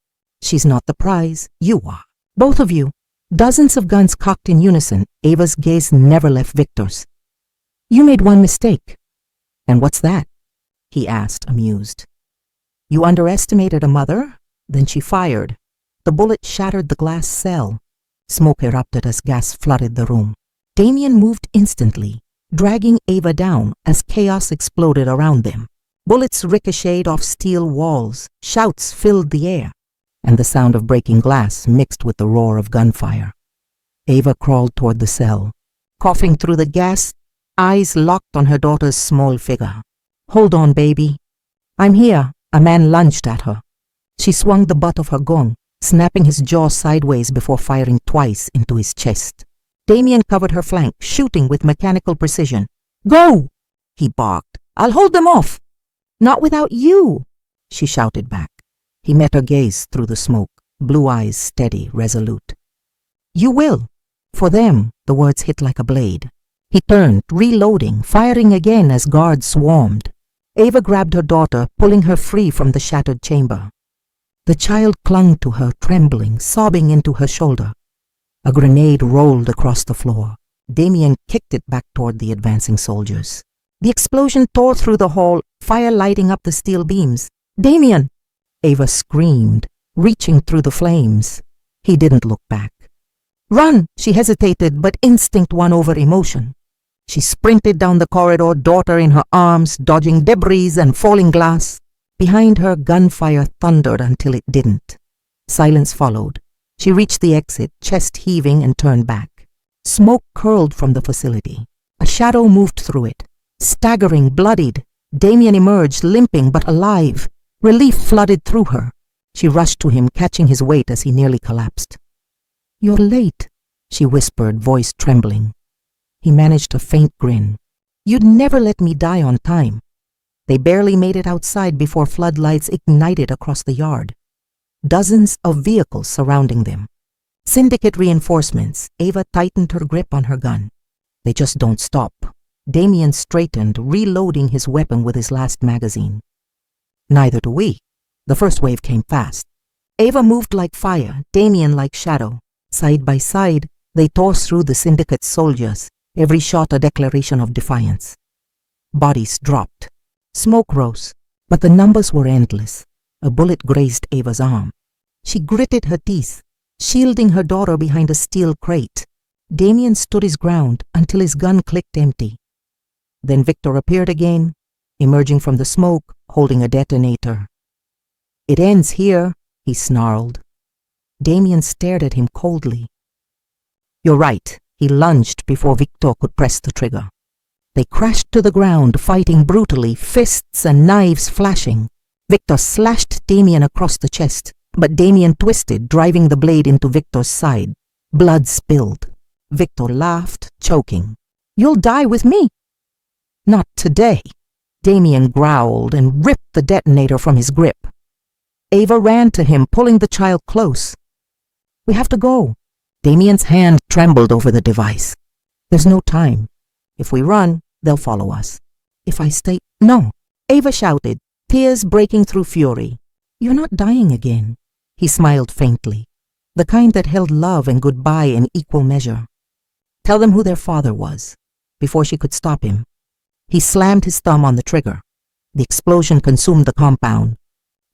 She's not the prize. You are. Both of you." Dozens of guns cocked in unison, Ava's gaze never left Victor's. "You made one mistake." "And what's that?" he asked, amused. "You underestimated a mother?" Then she fired. The bullet shattered the glass cell. Smoke erupted as gas flooded the room. Damien moved instantly, dragging Ava down as chaos exploded around them. Bullets ricocheted off steel walls, shouts filled the air, and the sound of breaking glass mixed with the roar of gunfire. Ava crawled toward the cell, coughing through the gas, eyes locked on her daughter's small figure. "Hold on, baby." "I'm here." A man lunged at her. She swung the butt of her gun, snapping his jaw sideways before firing twice into his chest. Damien covered her flank, shooting with mechanical precision. "Go!" he barked. "I'll hold them off." "Not without you," she shouted back. He met her gaze through the smoke, blue eyes steady, resolute. "You will." For them, the words hit like a blade. He turned, reloading, firing again as guards swarmed. Ava grabbed her daughter, pulling her free from the shattered chamber. The child clung to her, trembling, sobbing into her shoulder. A grenade rolled across the floor. Damien kicked it back toward the advancing soldiers. The explosion tore through the hall, fire lighting up the steel beams. "Damien!" Ava screamed, reaching through the flames. He didn't look back. "Run!" She hesitated, but instinct won over emotion. She sprinted down the corridor, daughter in her arms, dodging debris and falling glass. Behind her, gunfire thundered until it didn't. Silence followed. She reached the exit, chest heaving, and turned back. Smoke curled from the facility. A shadow moved through it. Staggering, bloodied, Damien emerged, limping but alive. Relief flooded through her. She rushed to him, catching his weight as he nearly collapsed. "You're late," she whispered, voice trembling. He managed a faint grin. "You'd never let me die on time." They barely made it outside before floodlights ignited across the yard. Dozens of vehicles surrounding them. Syndicate reinforcements. Ava tightened her grip on her gun. "They just don't stop." Damien straightened, reloading his weapon with his last magazine. "Neither do we." The first wave came fast. Ava moved like fire, Damien like shadow. Side by side, they tore through the Syndicate's soldiers, every shot a declaration of defiance. Bodies dropped. Smoke rose, but the numbers were endless. A bullet grazed Ava's arm. She gritted her teeth, shielding her daughter behind a steel crate. Damien stood his ground until his gun clicked empty. Then Victor appeared again, emerging from the smoke, holding a detonator. "It ends here," he snarled. Damien stared at him coldly. "You're right," he lunged before Victor could press the trigger. They crashed to the ground, fighting brutally, fists and knives flashing. Victor slashed Damien across the chest, but Damien twisted, driving the blade into Victor's side. Blood spilled. Victor laughed, choking. "You'll die with me." "Not today." Damien growled and ripped the detonator from his grip. Ava ran to him, pulling the child close. "We have to go." Damien's hand trembled over the device. "There's no time. If we run, they'll follow us. If I stay—" "No!" Ava shouted, tears breaking through fury. "You're not dying again." He smiled faintly, the kind that held love and goodbye in equal measure. "Tell them who their father was." Before she could stop him, he slammed his thumb on the trigger. The explosion consumed the compound,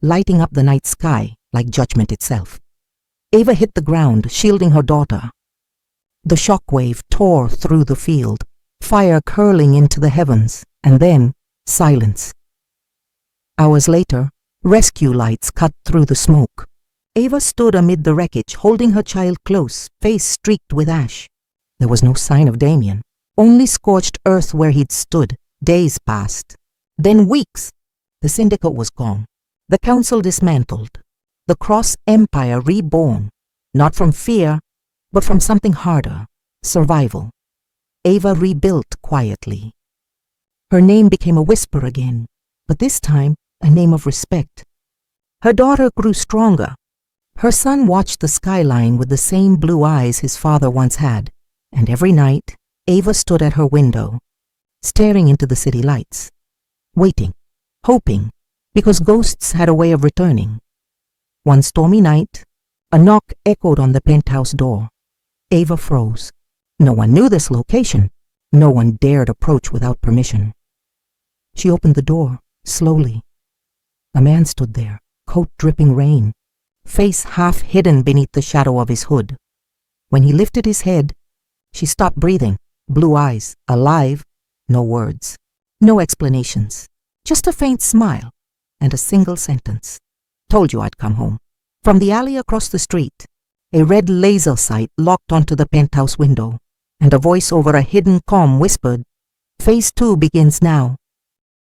lighting up the night sky like judgment itself. Ava hit the ground, shielding her daughter. The shockwave tore through the field, fire curling into the heavens, and then silence. Hours later, rescue lights cut through the smoke. Ava stood amid the wreckage, holding her child close, face streaked with ash. There was no sign of Damien, only scorched earth where he'd stood. Days passed, then weeks. The syndicate was gone, the council dismantled, the Cross Empire reborn, not from fear, but from something harder, survival. Ava rebuilt quietly. Her name became a whisper again, but this time a name of respect. Her daughter grew stronger. Her son watched the skyline with the same blue eyes his father once had, and every night Ava stood at her window, staring into the city lights, waiting, hoping, because ghosts had a way of returning. One stormy night, a knock echoed on the penthouse door. Ava froze. No one knew this location. No one dared approach without permission. She opened the door, slowly. A man stood there, coat dripping rain, face half hidden beneath the shadow of his hood. When he lifted his head, she stopped breathing, blue eyes, alive, no words, no explanations, just a faint smile and a single sentence. "Told you I'd come home." From the alley across the street, a red laser sight locked onto the penthouse window, and a voice over a hidden comm whispered, "Phase 2 begins now."